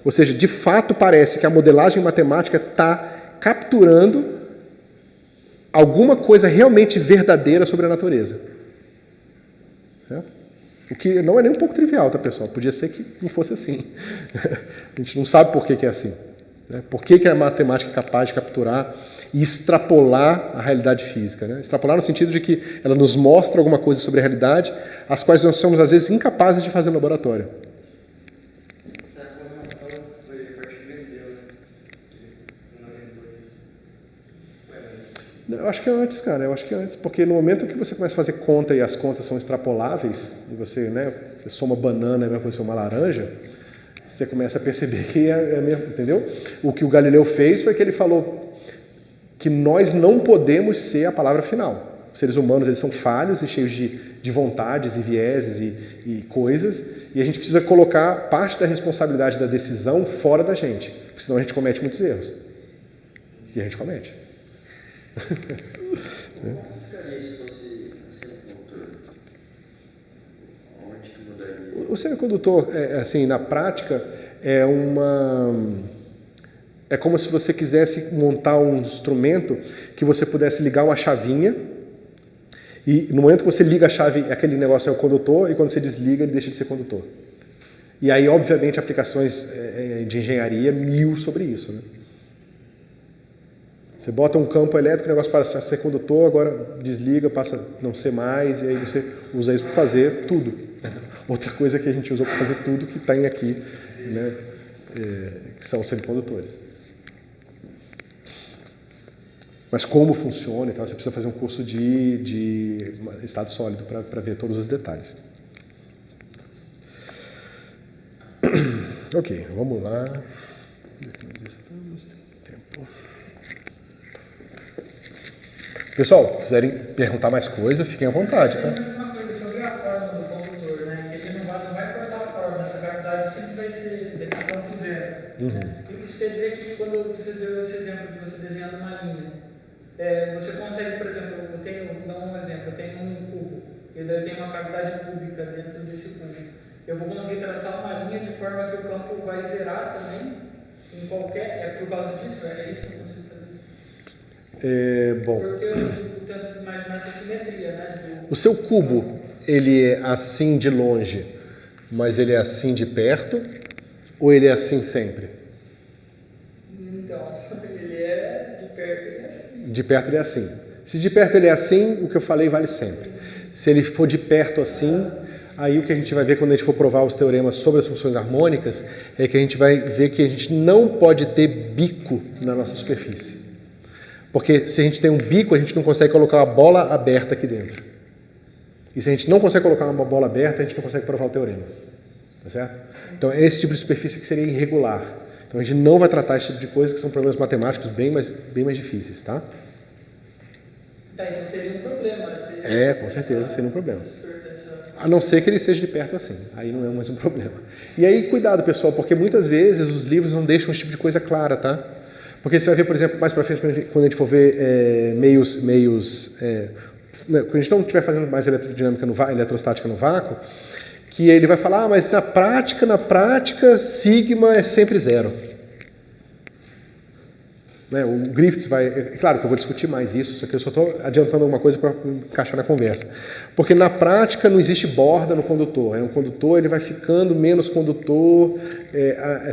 Ou seja, de fato parece que a modelagem matemática está capturando alguma coisa realmente verdadeira sobre a natureza. Certo? O que não é nem um pouco trivial, tá, pessoal? Podia ser que não fosse assim. A gente não sabe por que é assim. Né? Por que a matemática é capaz de capturar e extrapolar a realidade física. Né? Extrapolar no sentido de que ela nos mostra alguma coisa sobre a realidade, as quais nós somos, às vezes, incapazes de fazer no laboratório. Essa programação foi a partir de Deus, né? Eu acho que é antes, cara. Eu acho que é antes. Porque no momento que você começa a fazer conta e as contas são extrapoláveis, e você soma banana e a mesma coisa que uma laranja, você começa a perceber que é mesmo, entendeu? O que o Galileu fez foi que ele falou que nós não podemos ser a palavra final. Os seres humanos, eles são falhos e cheios de vontades e vieses e coisas, E a gente precisa colocar parte da responsabilidade da decisão fora da gente, porque senão a gente comete muitos erros. E a gente comete. Como ficaria se fosse um semicondutor? Onde que mudaria? O semicondutor, assim, na prática, é como se você quisesse montar um instrumento que você pudesse ligar uma chavinha e no momento que você liga a chave, aquele negócio é o condutor e quando você desliga ele deixa de ser condutor. E aí, obviamente, aplicações de engenharia 1000 sobre isso, né? Você bota um campo elétrico, o negócio passa a ser condutor, agora desliga, passa a não ser mais, e aí você usa isso para fazer tudo. Outra coisa que a gente usou para fazer tudo que tem aqui, né, que são os semicondutores. Mas como funciona, então você precisa fazer um curso de estado sólido para ver todos os detalhes. Ok, vamos lá. Onde nós estamos? Tempo. Pessoal, se quiserem perguntar mais coisa, fiquem à vontade, tá? Uma coisa sobre a forma do condutor, né? Que ele não vai cortar a forma, essa gravidade sempre vai ser campo zero. Isso quer dizer que quando você deu esse exemplo de você desenhando uma linha, você consegue, por exemplo, dar um exemplo, eu tenho um cubo, ele tem uma cavidade cúbica dentro desse cubo. Eu vou conseguir traçar uma linha de forma que o campo vai zerar também em qualquer. Por causa disso? É isso que eu consigo fazer? Bom. Porque eu tento imaginar essa simetria, né? O seu cubo, ele é assim de longe, mas ele é assim de perto? Ou ele é assim sempre? Então, ele é de perto, ele é assim. De perto ele é assim. Se de perto ele é assim, o que eu falei vale sempre. Se ele for de perto assim, aí o que a gente vai ver quando a gente for provar os teoremas sobre as funções harmônicas é que a gente vai ver que a gente não pode ter bico na nossa superfície. Porque se a gente tem um bico, a gente não consegue colocar uma bola aberta aqui dentro. E se a gente não consegue colocar uma bola aberta, a gente não consegue provar o teorema. Tá certo? Então é esse tipo de superfície que seria irregular. Então a gente não vai tratar esse tipo de coisa, que são problemas matemáticos bem mais difíceis, tá? Então seria um problema. Com certeza seria um problema. A não ser que ele seja de perto assim. Aí não é mais um problema. E aí, cuidado, pessoal, porque muitas vezes os livros não deixam esse tipo de coisa clara, tá? Porque você vai ver, por exemplo, mais para frente, quando a gente for ver quando a gente não estiver fazendo mais eletrostática no vácuo, que ele vai falar, mas na prática, sigma é sempre zero. Né? O Griffiths vai... Claro que eu vou discutir mais isso, só que eu só estou adiantando alguma coisa para encaixar na conversa. Porque na prática não existe borda no condutor. Um condutor ele vai ficando menos condutor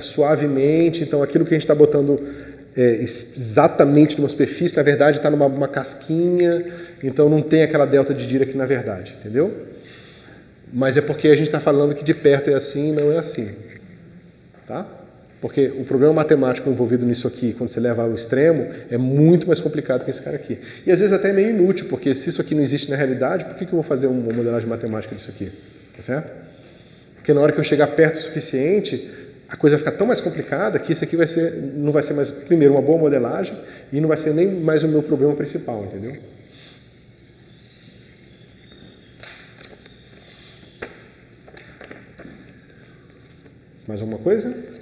suavemente, então aquilo que a gente está botando exatamente numa superfície, na verdade está numa casquinha, então não tem aquela delta de Dirac na verdade, entendeu? Mas é porque a gente está falando que de perto é assim e não é assim, tá? Porque o problema matemático envolvido nisso aqui, quando você leva ao extremo, é muito mais complicado que esse cara aqui. E às vezes até é meio inútil, porque se isso aqui não existe na realidade, por que eu vou fazer uma modelagem matemática disso aqui? Tá certo? Porque na hora que eu chegar perto o suficiente, a coisa vai ficar tão mais complicada que isso aqui não vai ser mais, primeiro, uma boa modelagem e não vai ser nem mais o meu problema principal, entendeu? Mais alguma coisa?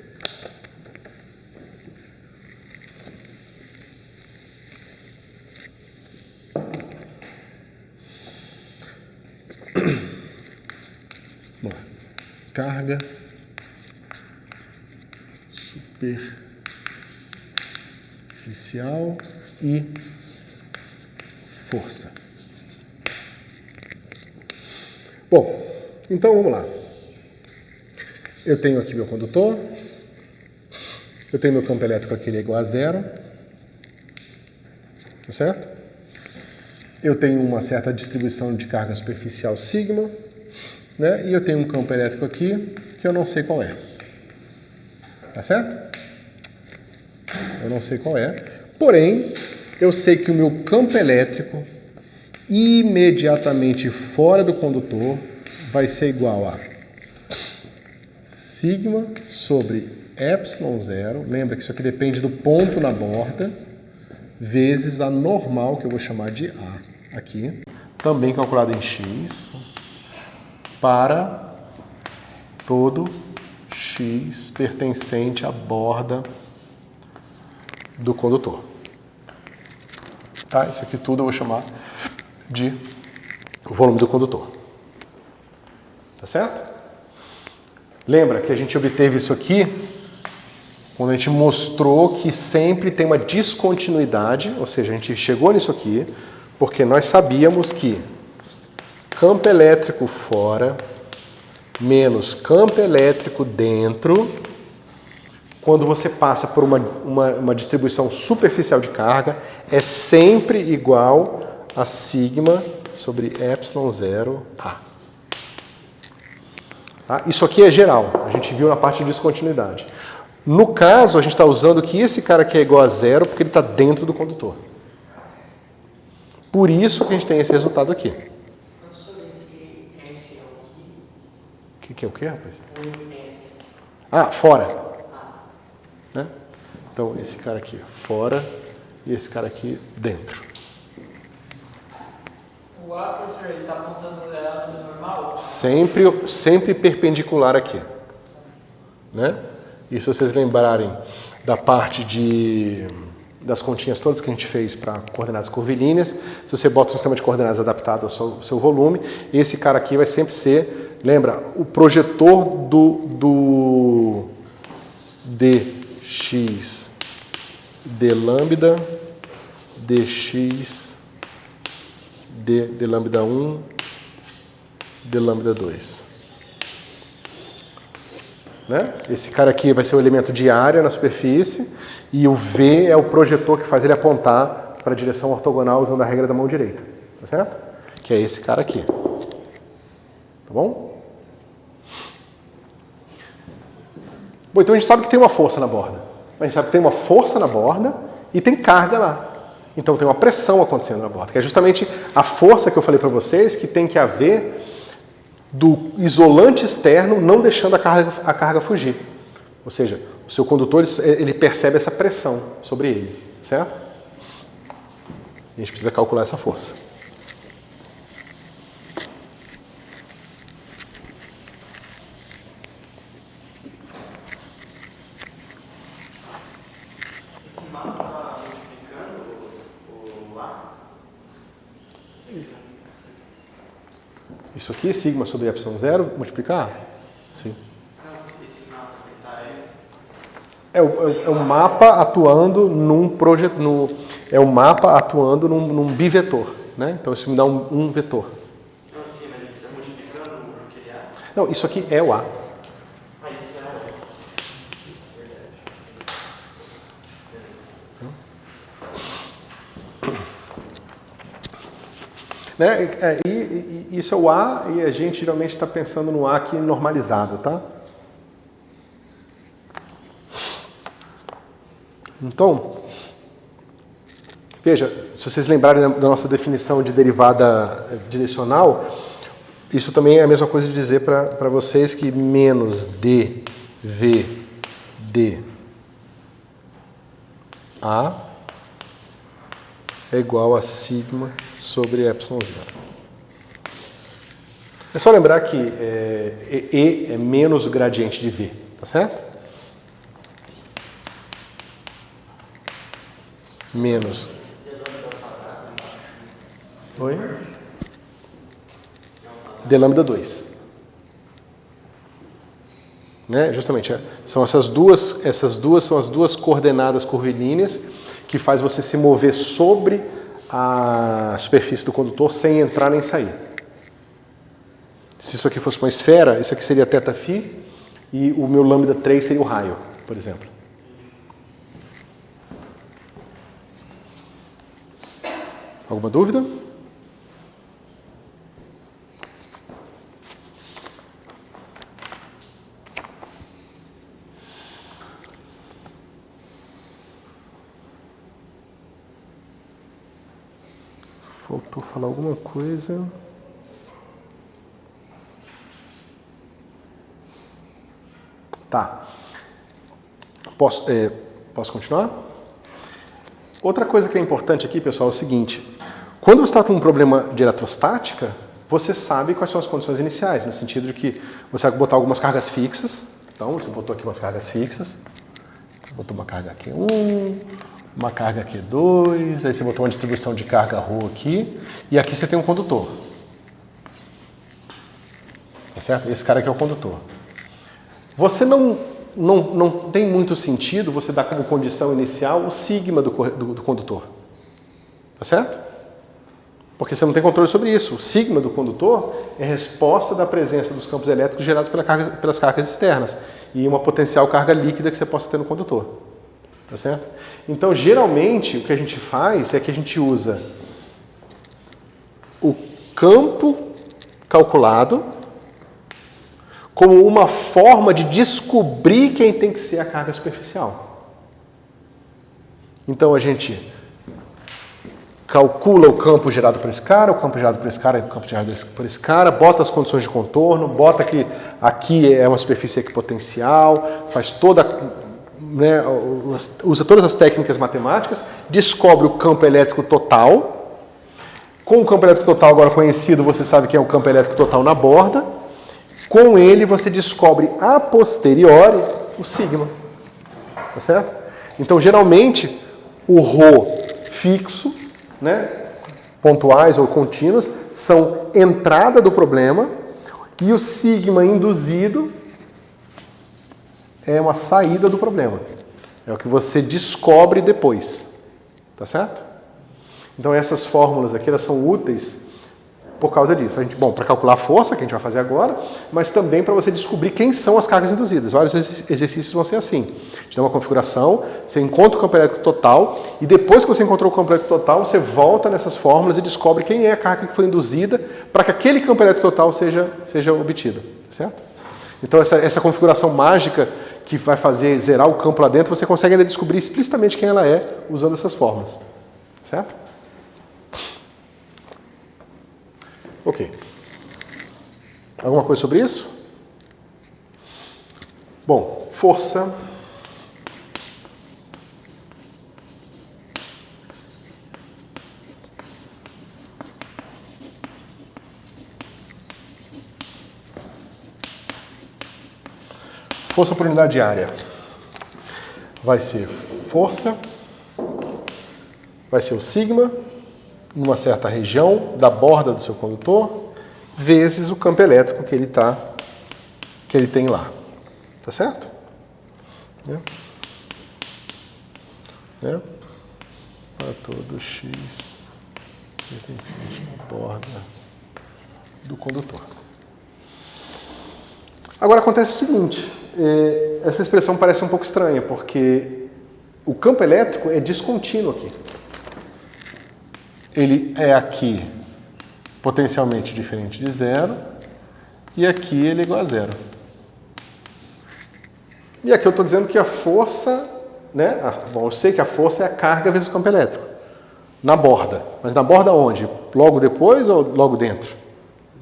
Bom, carga superficial e força. Bom, então vamos lá. Eu tenho aqui meu condutor, eu tenho meu campo elétrico aqui, ele é igual a zero, tá certo? Eu tenho uma certa distribuição de carga superficial sigma, né? E eu tenho um campo elétrico aqui que eu não sei qual é, tá certo? Eu não sei qual é, porém, eu sei que o meu campo elétrico imediatamente fora do condutor vai ser igual a sigma sobre epsilon zero, lembra que isso aqui depende do ponto na borda, vezes a normal, que eu vou chamar de A aqui, também calculada em x, para todo X pertencente à borda do condutor. Tá? Isso aqui tudo eu vou chamar de volume do condutor. Tá certo? Lembra que a gente obteve isso aqui quando a gente mostrou que sempre tem uma descontinuidade, ou seja, a gente chegou nisso aqui porque nós sabíamos que campo elétrico fora menos campo elétrico dentro, quando você passa por uma distribuição superficial de carga, é sempre igual a sigma sobre epsilon 0 A. Tá? Isso aqui é geral, a gente viu na parte de descontinuidade. No caso, a gente está usando que esse cara aqui é igual a zero porque ele está dentro do condutor. Por isso que a gente tem esse resultado aqui. O que é o quê, rapaz? Ah, fora. Né? Então, esse cara aqui fora e esse cara aqui dentro. O A, professor, ele está apontando ela normal? Sempre perpendicular aqui. Né? E se vocês lembrarem da parte das continhas todas que a gente fez para coordenadas curvilíneas, se você bota um sistema de coordenadas adaptado ao seu volume, esse cara aqui vai sempre ser, lembra, o projetor do dx d lambda, dx d lambda 1, d lambda 2. Né? Esse cara aqui vai ser o elemento de área na superfície e o V é o projetor que faz ele apontar para a direção ortogonal usando a regra da mão direita. Tá certo? Que é esse cara aqui. Tá bom? Bom, então a gente sabe que tem uma força na borda. A gente sabe que tem uma força na borda e tem carga lá. Então tem uma pressão acontecendo na borda, que é justamente a força que eu falei para vocês que tem que haver do isolante externo não deixando a carga fugir. Ou seja, o seu condutor ele percebe essa pressão sobre ele, certo? E a gente precisa calcular essa força. Esse mapa está multiplicando o A? Isso aqui é sigma sobre epsilon 0 multiplicar A? Sim. Esse mapa que está aí. É o mapa atuando num bivetor, né? Então isso me dá um vetor. Não, sim, mas ele está multiplicando aquele A. Não, isso aqui é o A. Ah, isso é A. Né? E isso é o A e a gente geralmente está pensando no A aqui normalizado, tá? Então, veja, se vocês lembrarem da nossa definição de derivada direcional, isso também é a mesma coisa de dizer para vocês que menos dv d A é igual a sigma sobre epsilon 0. É só lembrar que E é menos o gradiente de V, tá certo? Menos. Oi? D lambda 2. Né? Justamente, são essas duas são as duas coordenadas curvilíneas que faz você se mover sobre a superfície do condutor sem entrar nem sair. Se isso aqui fosse uma esfera, isso aqui seria θφ e o meu lambda 3 seria o raio, por exemplo. Alguma dúvida? Faltou falar alguma coisa. Tá. Posso continuar? Outra coisa que é importante aqui, pessoal, é o seguinte. Quando você está com um problema de eletrostática, você sabe quais são as condições iniciais, no sentido de que você vai botar algumas cargas fixas. Então, você botou aqui umas cargas fixas. Botou uma carga Q1, uma carga Q2, aí você botou uma distribuição de carga ρ aqui, e aqui você tem um condutor. Tá certo? Esse cara aqui é o condutor. Você não tem muito sentido você dar como condição inicial o sigma do condutor. Tá certo? Porque você não tem controle sobre isso. O sigma do condutor é resposta da presença dos campos elétricos gerados pelas cargas externas e uma potencial carga líquida que você possa ter no condutor. Tá certo? Então, geralmente, o que a gente faz é que a gente usa o campo calculado como uma forma de descobrir quem tem que ser a carga superficial. Então, a gente calcula o campo gerado por esse cara, o campo gerado por esse cara e o campo gerado por esse cara, bota as condições de contorno, bota que aqui é uma superfície equipotencial, faz toda, né, usa todas as técnicas matemáticas, descobre o campo elétrico total. Com o campo elétrico total agora conhecido, você sabe que é o campo elétrico total na borda. Com ele você descobre a posteriori o sigma. Tá certo? Então, geralmente, o ρ fixo, né, pontuais ou contínuas, são entrada do problema, e o sigma induzido é uma saída do problema. É o que você descobre depois. Tá certo? Então essas fórmulas aqui, elas são úteis por causa disso. A gente, bom, para calcular a força, que a gente vai fazer agora, mas também para você descobrir quem são as cargas induzidas. Vários exercícios vão ser assim. A gente dá uma configuração, você encontra o campo elétrico total, e depois que você encontrou o campo elétrico total, você volta nessas fórmulas e descobre quem é a carga que foi induzida para que aquele campo elétrico total seja obtido. Certo? Então essa configuração mágica que vai fazer zerar o campo lá dentro, você consegue ainda descobrir explicitamente quem ela é usando essas fórmulas. Certo? Ok. Alguma coisa sobre isso? Bom, força. Força por unidade de área. Vai ser força, vai ser o sigma, numa certa região da borda do seu condutor, vezes o campo elétrico que ele tem lá. Tá certo? Para todo x pertencente à borda do condutor. Agora acontece o seguinte, essa expressão parece um pouco estranha, porque o campo elétrico é descontínuo aqui. Ele é aqui potencialmente diferente de zero, e aqui ele é igual a zero. E aqui eu estou dizendo que a força, né? Bom, eu sei que a força é a carga vezes o campo elétrico, na borda. Mas na borda onde? Logo depois ou logo dentro?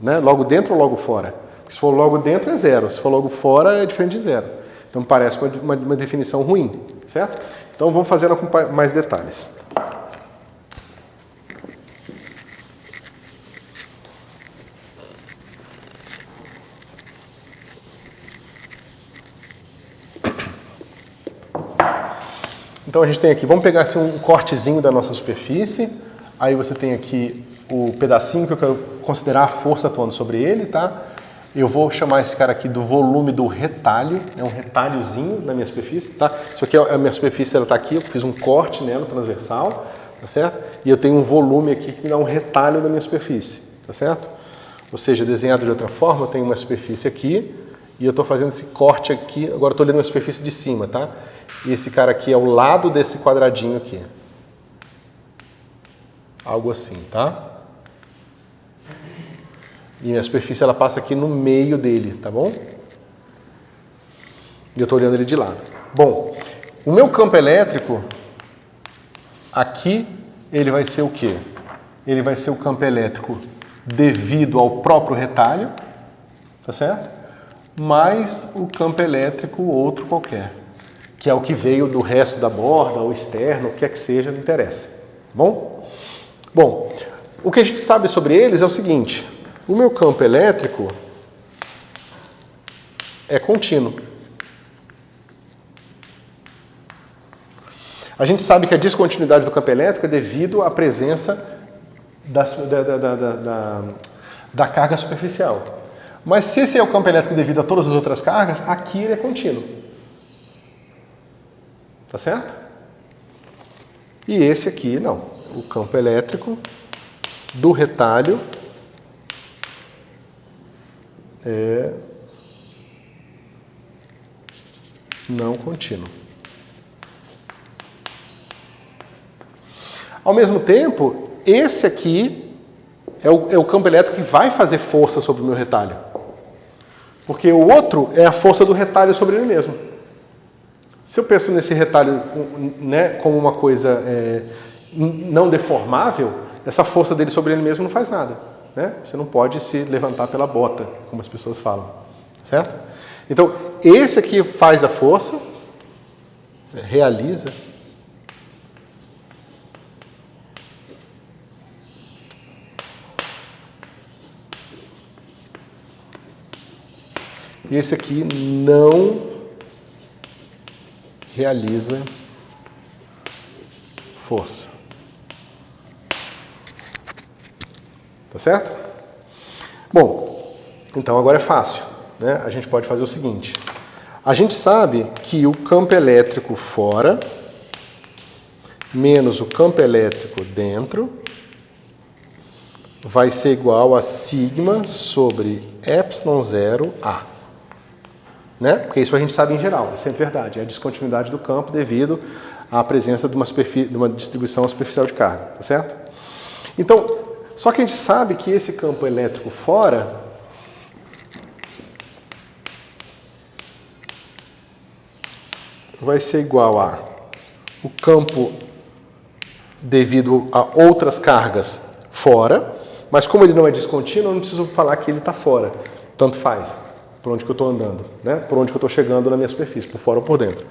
Né? Logo dentro ou logo fora? Porque se for logo dentro é zero, se for logo fora é diferente de zero. Então parece uma definição ruim, certo? Então vamos fazendo com mais detalhes. Então a gente tem aqui, vamos pegar assim, um cortezinho da nossa superfície, aí você tem aqui o pedacinho que eu quero considerar a força atuando sobre ele, tá? Eu vou chamar esse cara aqui do volume do retalho, é um retalhozinho na minha superfície, tá? Isso aqui é a minha superfície, ela tá aqui, eu fiz um corte nela, transversal, tá certo? E eu tenho um volume aqui que dá um retalho na minha superfície, tá certo? Ou seja, desenhado de outra forma, eu tenho uma superfície aqui, e eu estou fazendo esse corte aqui, agora eu estou olhando a superfície de cima, tá? E esse cara aqui é o lado desse quadradinho aqui. Algo assim, tá? E a superfície ela passa aqui no meio dele, tá bom? E eu estou olhando ele de lado. Bom, o meu campo elétrico, aqui, ele vai ser o quê? Ele vai ser o campo elétrico devido ao próprio retalho, tá certo? Mais o campo elétrico outro qualquer, que é o que veio do resto da borda, ou externo, o que é que seja, não interessa. Bom, o que a gente sabe sobre eles é o seguinte, o meu campo elétrico é contínuo. A gente sabe que a descontinuidade do campo elétrico é devido à presença da carga superficial. Mas se esse é o campo elétrico devido a todas as outras cargas, aqui ele é contínuo. Tá certo? E esse aqui, não. O campo elétrico do retalho é não contínuo. Ao mesmo tempo, esse aqui é o campo elétrico que vai fazer força sobre o meu retalho. Porque o outro é a força do retalho sobre ele mesmo. Se eu penso nesse retalho, né, como uma coisa não deformável, essa força dele sobre ele mesmo não faz nada. Né? Você não pode se levantar pela bota, como as pessoas falam. Certo? Então, esse aqui faz a força, realiza. E esse aqui não realiza força. Tá certo? Bom, então agora é fácil, né? A gente pode fazer o seguinte. A gente sabe que o campo elétrico fora menos o campo elétrico dentro vai ser igual a sigma sobre epsilon zero A. Né? Porque isso a gente sabe em geral, é sempre verdade. É a descontinuidade do campo devido à presença de uma distribuição superficial de carga. Tá certo? Então, só que a gente sabe que esse campo elétrico fora vai ser igual a o campo devido a outras cargas fora, mas como ele não é descontínuo, eu não preciso falar que ele está fora. Tanto faz. Por onde que eu estou andando, né? Por onde que eu estou chegando na minha superfície, por fora ou por dentro.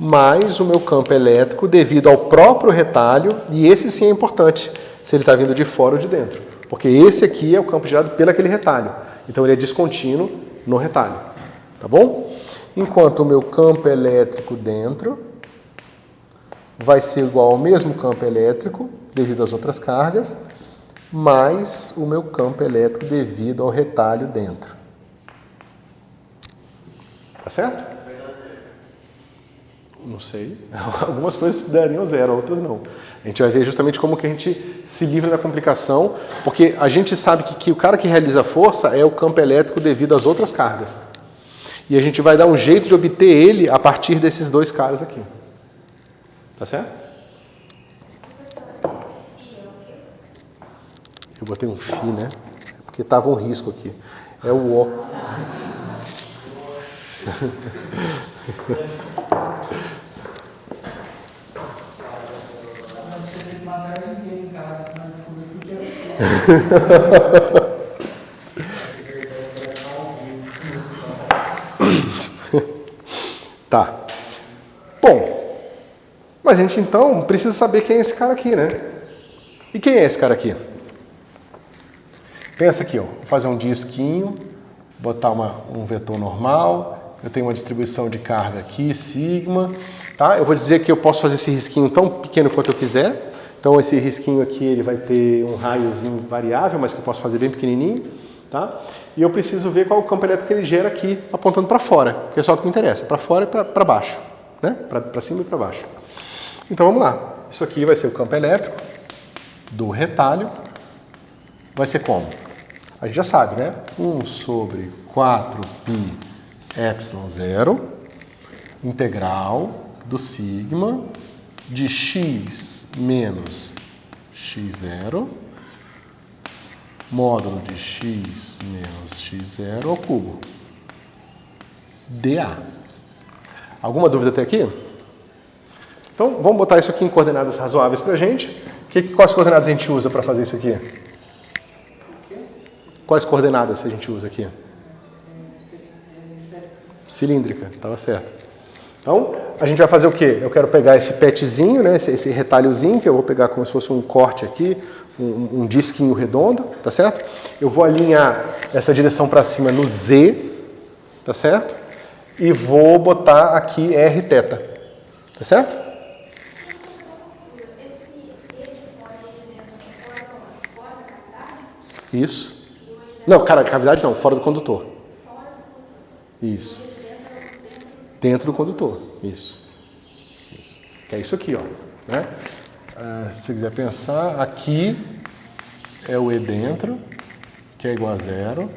Mais o meu campo elétrico devido ao próprio retalho, e esse sim é importante, se ele está vindo de fora ou de dentro. Porque esse aqui é o campo gerado pelo aquele retalho. Então ele é descontínuo no retalho. Tá bom? Enquanto o meu campo elétrico dentro vai ser igual ao mesmo campo elétrico devido às outras cargas, mais o meu campo elétrico devido ao retalho dentro. Tá certo? Não sei. Algumas coisas dariam zero, outras não. A gente vai ver justamente como que a gente se livra da complicação, porque a gente sabe que o cara que realiza a força é o campo elétrico devido às outras cargas. E a gente vai dar um jeito de obter ele a partir desses dois caras aqui. Tá certo? Eu botei um φ, né? Porque estava um risco aqui. É o O. Tá. Bom, mas a gente então precisa saber quem é esse cara aqui, né? E quem é esse cara aqui? Pensa aqui, ó. Vou fazer um disquinho, botar um vetor normal. Eu tenho uma distribuição de carga aqui, sigma. Tá? Eu vou dizer que eu posso fazer esse risquinho tão pequeno quanto eu quiser. Então esse risquinho aqui ele vai ter um raiozinho variável, mas que eu posso fazer bem pequenininho. Tá? E eu preciso ver qual é o campo elétrico que ele gera aqui, apontando para fora, porque é só o que me interessa, para fora e para baixo, né? Para cima e para baixo. Então vamos lá. Isso aqui vai ser o campo elétrico do retalho. Vai ser como? A gente já sabe, né? 1 sobre 4π epsilon zero, integral do sigma de x menos x0, módulo de x menos x0 ao cubo, dA. Alguma dúvida até aqui? Então, vamos botar isso aqui em coordenadas razoáveis para a gente. Quais coordenadas a gente usa para fazer isso aqui? Quais coordenadas a gente usa aqui? Cilíndrica, estava certo. Então, a gente vai fazer o quê? Eu quero pegar esse petzinho, né, esse retalhozinho, que eu vou pegar como se fosse um corte aqui, um disquinho redondo, tá certo? Eu vou alinhar essa direção para cima no Z, tá certo? E vou botar aqui R θ, tá certo? Isso. Não, cara, cavidade não, fora do condutor. Isso. Dentro do condutor, isso. Que é isso aqui, ó. Né? Se você quiser pensar, aqui é o E dentro, que é igual a 0,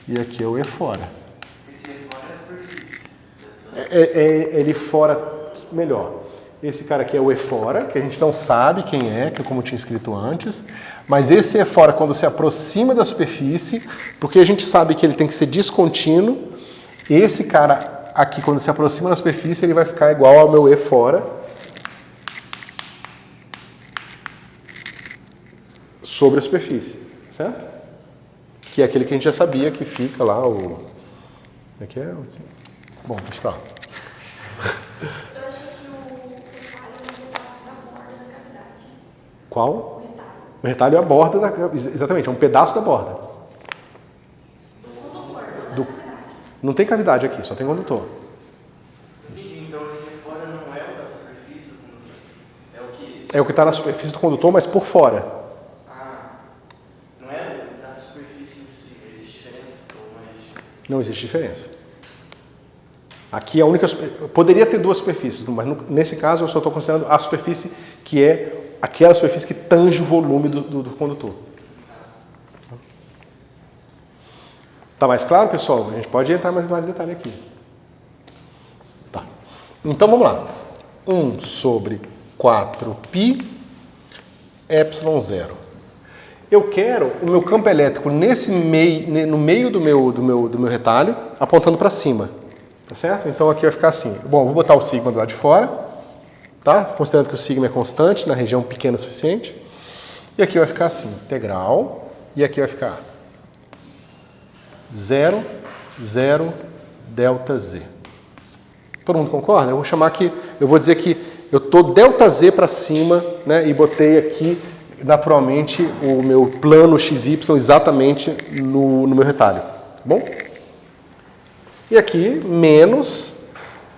e aqui é o E fora. Esse E fora é a superfície. Ele fora melhor. Esse cara aqui é o E fora, que a gente não sabe quem é, que é como eu tinha escrito antes, mas esse E fora, quando se aproxima da superfície, porque a gente sabe que ele tem que ser descontínuo, esse cara aqui, quando se aproxima da superfície, ele vai ficar igual ao meu E fora sobre a superfície, certo? Que é aquele que a gente já sabia que fica lá o... Como é que é? Bom, deixa pra lá. Eu achei que o retalho é um pedaço da borda da cavidade. Qual? O retalho. O retalho é a borda da... Exatamente, é um pedaço da borda. Do condutor, não Do- da cavidade. Não tem cavidade aqui, só tem condutor. Então esse E fora não é o da superfície do condutor. É o que. É o que está na superfície do condutor, mas por fora. Ah, não é da superfície em si. Existe diferença ou não existe? Não existe diferença. Aqui é a única... Poderia ter duas superfícies, mas nesse caso eu só estou considerando a superfície que é aquela superfície que tange o volume do condutor. Tá mais claro, pessoal? A gente pode entrar mais detalhe aqui. Tá. Então vamos lá. 1 sobre 4π ε0. Eu quero o meu campo elétrico no meio do meu retalho, apontando para cima. Tá certo? Então aqui vai ficar assim. Bom, vou botar o sigma do lado de fora, tá? Considerando que o sigma é constante, na região pequena o suficiente. E aqui vai ficar assim, integral, e aqui vai ficar 0, 0, ΔZ. Todo mundo concorda? Eu vou dizer que eu estou ΔZ para cima, né? E botei aqui naturalmente o meu plano XY exatamente no meu retalho. Tá bom? E aqui, menos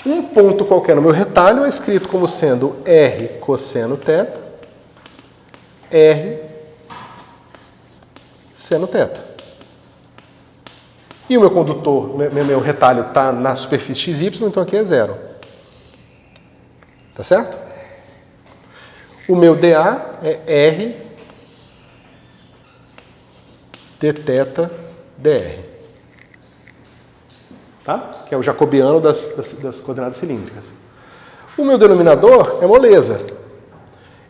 um ponto qualquer no meu retalho é escrito como sendo R cosseno θ, R seno θ. E o meu condutor, meu retalho está na superfície XY, então aqui é 0. Tá certo? O meu DA é R dθ dr. Tá? Que é o jacobiano das coordenadas cilíndricas. O meu denominador é moleza.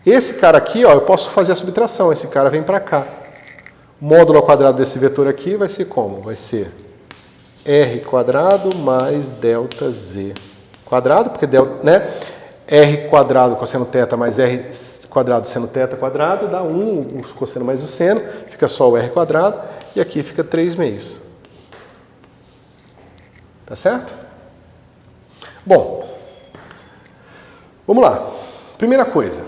Esse cara aqui, ó, eu posso fazer a subtração. Esse cara vem para cá. Módulo ao quadrado desse vetor aqui vai ser como? Vai ser R quadrado mais ΔZ quadrado, porque né? R quadrado cosseno θ mais R quadrado seno θ quadrado dá 1, o cosseno mais o seno, fica só o R quadrado, e aqui fica 3 meios. Tá certo? Bom, vamos lá. Primeira coisa.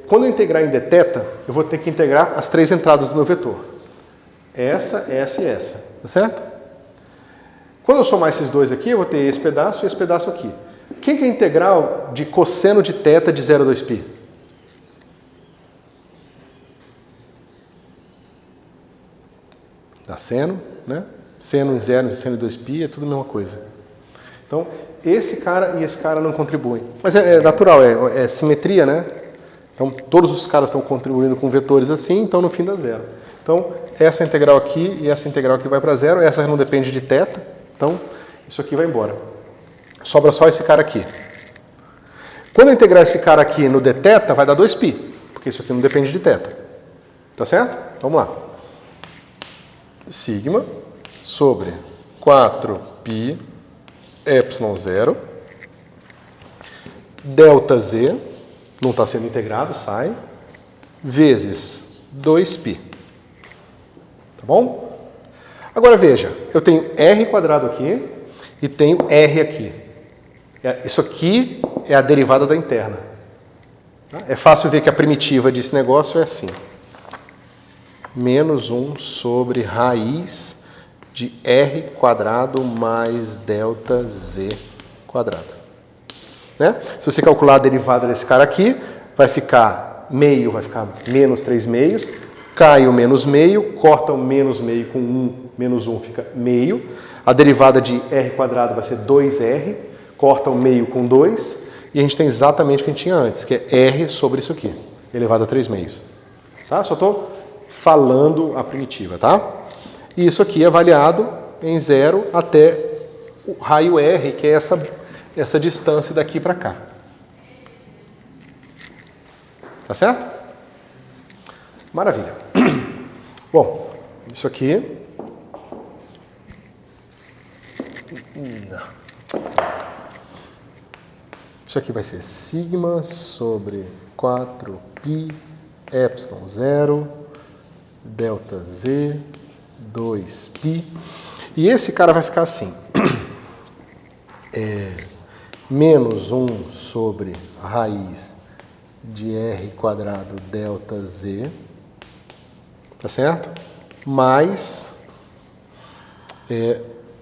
Quando eu integrar em dθ, eu vou ter que integrar as 3 entradas do meu vetor. Essa e essa. Tá certo? Quando eu somar esses dois aqui, eu vou ter esse pedaço e esse pedaço aqui. Quem que é a integral de cosseno de θ de 0 a 2π? Dá seno, né? Seno em 0 e seno em 2π é tudo a mesma coisa. Então, esse cara e esse cara não contribuem. Mas é natural, é simetria, né? Então, todos os caras estão contribuindo com vetores assim, então no fim dá 0. Então, essa integral aqui e essa integral aqui vai para 0, essa não depende de θ, então isso aqui vai embora. Sobra só esse cara aqui. Quando eu integrar esse cara aqui no dθ, vai dar 2π, porque isso aqui não depende de θ. Tá certo? Vamos lá. Sigma sobre 4π ε0 ΔZ, não está sendo integrado, sai, vezes 2π. Tá bom? Agora veja, eu tenho R quadrado aqui e tenho R aqui. Isso aqui é a derivada da interna. É fácil ver que a primitiva desse negócio é assim. Menos 1 sobre raiz de R quadrado mais delta Z quadrado. Né? Se você calcular a derivada desse cara aqui, vai ficar meio, vai ficar menos 3 meios, cai o menos meio, corta o menos meio com 1, menos 1 fica meio, a derivada de R quadrado vai ser 2R, corta o meio com 2, e a gente tem exatamente o que a gente tinha antes, que é R sobre isso aqui, elevado a 3 meios. Tá? Só estou falando a primitiva, tá? E isso aqui é avaliado em 0 até o raio R, que é essa distância daqui para cá. Tá certo? Maravilha. Bom, isso aqui... Isso aqui vai ser sigma sobre 4π epsilon 0 delta z 2π. E esse cara vai ficar assim. Menos 1 sobre raiz de r quadrado delta z, tá certo? Mais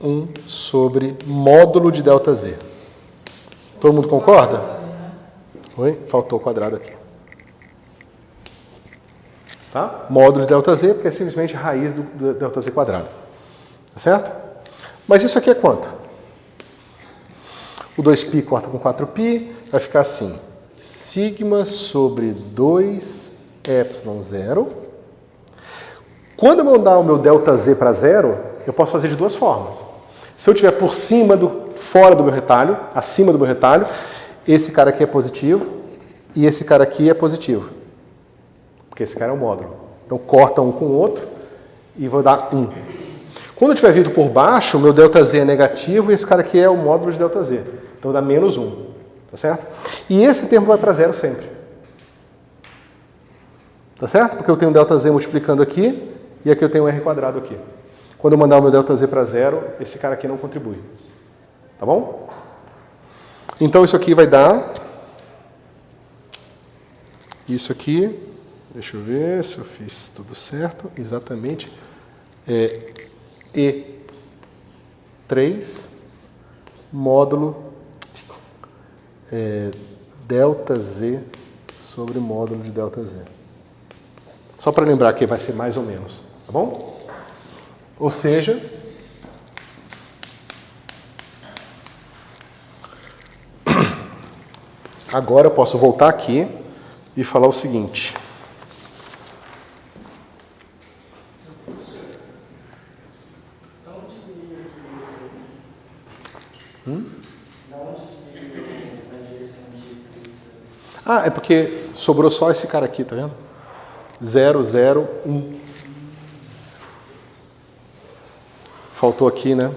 1 sobre módulo de delta z. Todo mundo concorda? Oi? Faltou o quadrado aqui. Tá? Módulo de delta z, porque é simplesmente raiz do delta z quadrado. Tá certo? Mas isso aqui é quanto? O 2π corta com 4π, vai ficar assim. Sigma sobre 2 epsilon 0. Quando eu mandar o meu delta z para 0, eu posso fazer de duas formas. Se eu estiver por cima fora do meu retalho, acima do meu retalho, esse cara aqui é positivo e esse cara aqui é positivo. Porque esse cara é o módulo. Então corta um com o outro e vou dar 1. Quando eu estiver vindo por baixo, o meu delta z é negativo e esse cara aqui é o módulo de delta z. Então dá menos 1. Tá certo? E esse termo vai para 0 sempre. Tá certo? Porque eu tenho delta z multiplicando aqui e aqui eu tenho r quadrado aqui. Quando eu mandar o meu delta z para 0, esse cara aqui não contribui. Tá bom? Então isso aqui vai dar... Isso aqui... Deixa eu ver se eu fiz tudo certo. Exatamente. E3 módulo delta z sobre módulo de delta z. Só para lembrar que vai ser mais ou menos. Tá bom? Ou seja... Agora eu posso voltar aqui e falar o seguinte. Ah, é porque sobrou só esse cara aqui, tá vendo? 0, 0, 1. Faltou aqui, né?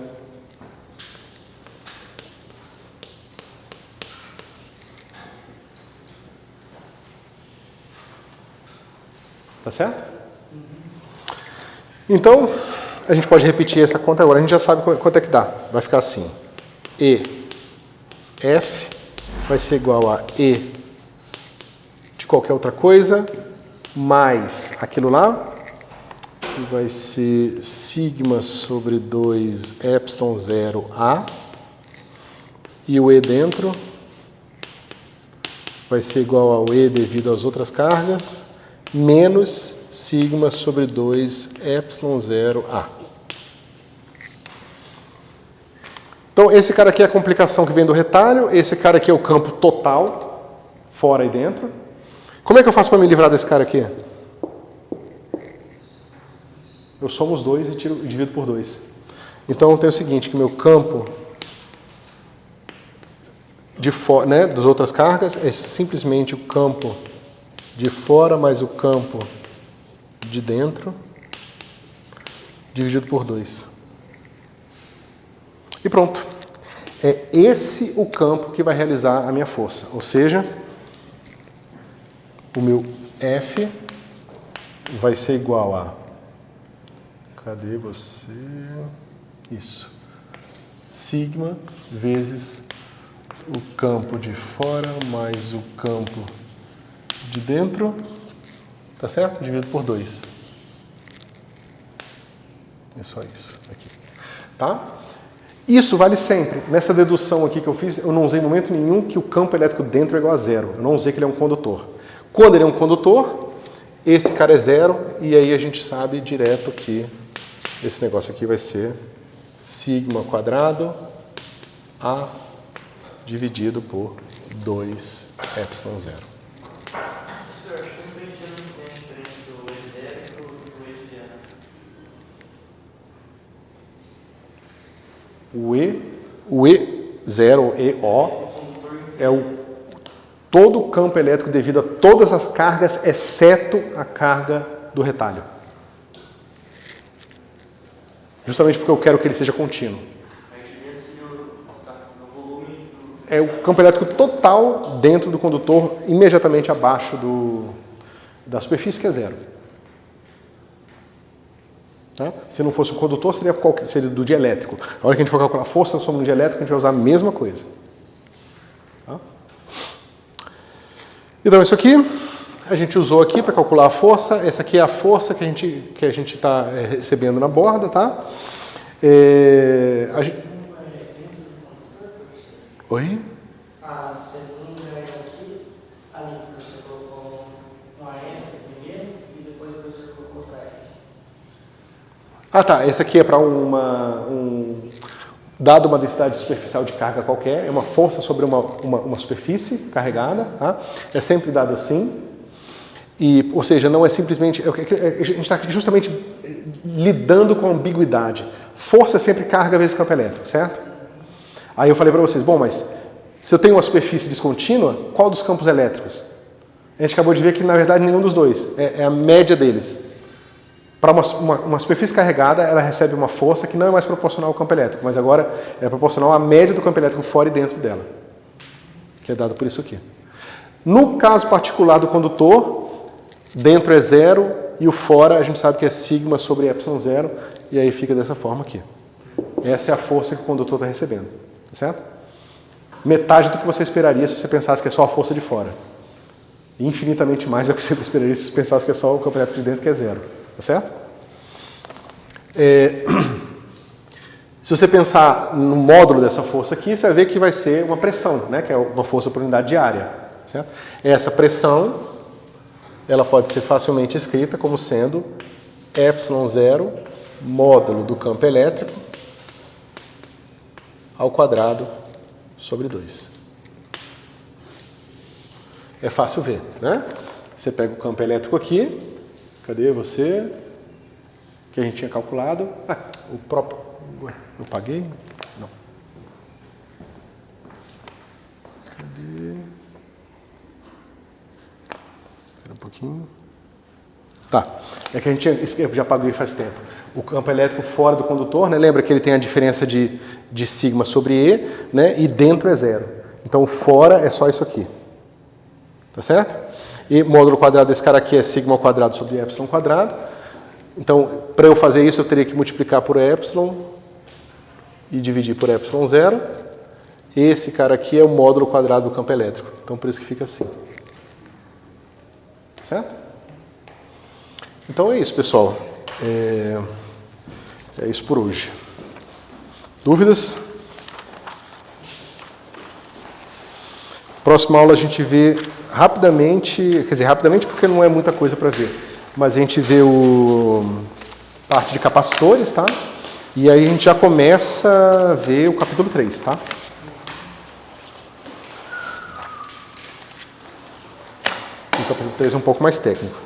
Tá certo? Então, a gente pode repetir essa conta agora. A gente já sabe quanto é que dá. Vai ficar assim. EF vai ser igual a E de qualquer outra coisa, mais aquilo lá, que vai ser sigma sobre 2 epsilon 0 A, e o E dentro vai ser igual ao E devido às outras cargas, menos sigma sobre 2 epsilon 0 A. Então, esse cara aqui é a complicação que vem do retalho, esse cara aqui é o campo total, fora e dentro. Como é que eu faço para me livrar desse cara aqui? Eu somo os dois e divido por 2. Então, eu tenho o seguinte, que meu campo de fora, né, das outras cargas é simplesmente o campo de fora mais o campo de dentro, dividido por 2. E pronto. É esse o campo que vai realizar a minha força. Ou seja, o meu F vai ser igual a... Cadê você? Isso. sigma vezes o campo de fora mais o campo de dentro, tá certo? Dividido por 2. É só isso aqui, tá? Isso vale sempre. Nessa dedução aqui que eu fiz, eu não usei em momento nenhum que o campo elétrico dentro é igual a 0. Eu não usei que ele é um condutor. Quando ele é um condutor, esse cara é 0, e aí a gente sabe direto que esse negócio aqui vai ser sigma quadrado A dividido por 2 epsilon 0. Professor, acho que eu não entendi a diferença do E0 e do E0. O E0, EO, é todo o campo elétrico devido a todas as cargas, exceto a carga do retalho. Justamente porque eu quero que ele seja contínuo. É o campo elétrico total dentro do condutor, imediatamente abaixo da superfície, que é 0. Tá? Se não fosse o condutor, seria do dielétrico. A hora que a gente for calcular a força sobre um dielétrico, a gente vai usar a mesma coisa. Tá? Então, isso aqui a gente usou aqui para calcular a força. Essa aqui é a força que a gente está recebendo na borda. Tá? Oi? A segunda é aqui, ali que você colocou um AF primeiro e depois você colocou outra F. Ah, tá. Esse aqui é para dado uma densidade superficial de carga qualquer, é uma força sobre uma superfície carregada, tá? É sempre dado assim. Ou seja, não é simplesmente... A gente está justamente lidando com ambiguidade. Força é sempre carga vezes campo elétrico, certo? Aí eu falei para vocês, bom, mas se eu tenho uma superfície descontínua, qual dos campos elétricos? A gente acabou de ver que, na verdade, nenhum dos dois. É a média deles. Para uma superfície carregada, ela recebe uma força que não é mais proporcional ao campo elétrico, mas agora é proporcional à média do campo elétrico fora e dentro dela, que é dado por isso aqui. No caso particular do condutor, dentro é 0 e o fora a gente sabe que é sigma sobre epsilon 0, e aí fica dessa forma aqui. Essa é a força que o condutor está recebendo, tá certo? Metade do que você esperaria se você pensasse que é só a força de fora. Infinitamente mais do que você esperaria se você pensasse que é só o campo elétrico de dentro, que é 0. Tá certo? Se você pensar no módulo dessa força aqui, você vai ver que vai ser uma pressão, né? Que é uma força por unidade de área. Certo? Essa pressão, ela pode ser facilmente escrita como sendo epsilon 0 módulo do campo elétrico ao quadrado sobre 2. É fácil ver, né? Você pega o campo elétrico aqui. Cadê você? Que a gente tinha calculado. O próprio... Ué, eu paguei? Não. Cadê? Espera um pouquinho. Tá. É que a gente já paguei faz tempo. O campo elétrico fora do condutor, né? Lembra que ele tem a diferença de sigma sobre E, né? E dentro é 0. Então, fora é só isso aqui. Tá certo? E módulo quadrado desse cara aqui é sigma ao quadrado sobre epsilon quadrado. Então, para eu fazer isso, eu teria que multiplicar por epsilon e dividir por epsilon 0. Esse cara aqui é o módulo quadrado do campo elétrico. Então, por isso que fica assim. Certo? Então é isso, pessoal. É isso por hoje. Dúvidas? Próxima aula a gente vê rapidamente, quer dizer, rapidamente porque não é muita coisa para ver, mas a gente vê parte de capacitores, tá? E aí a gente já começa a ver o capítulo 3, tá? O capítulo 3 é um pouco mais técnico.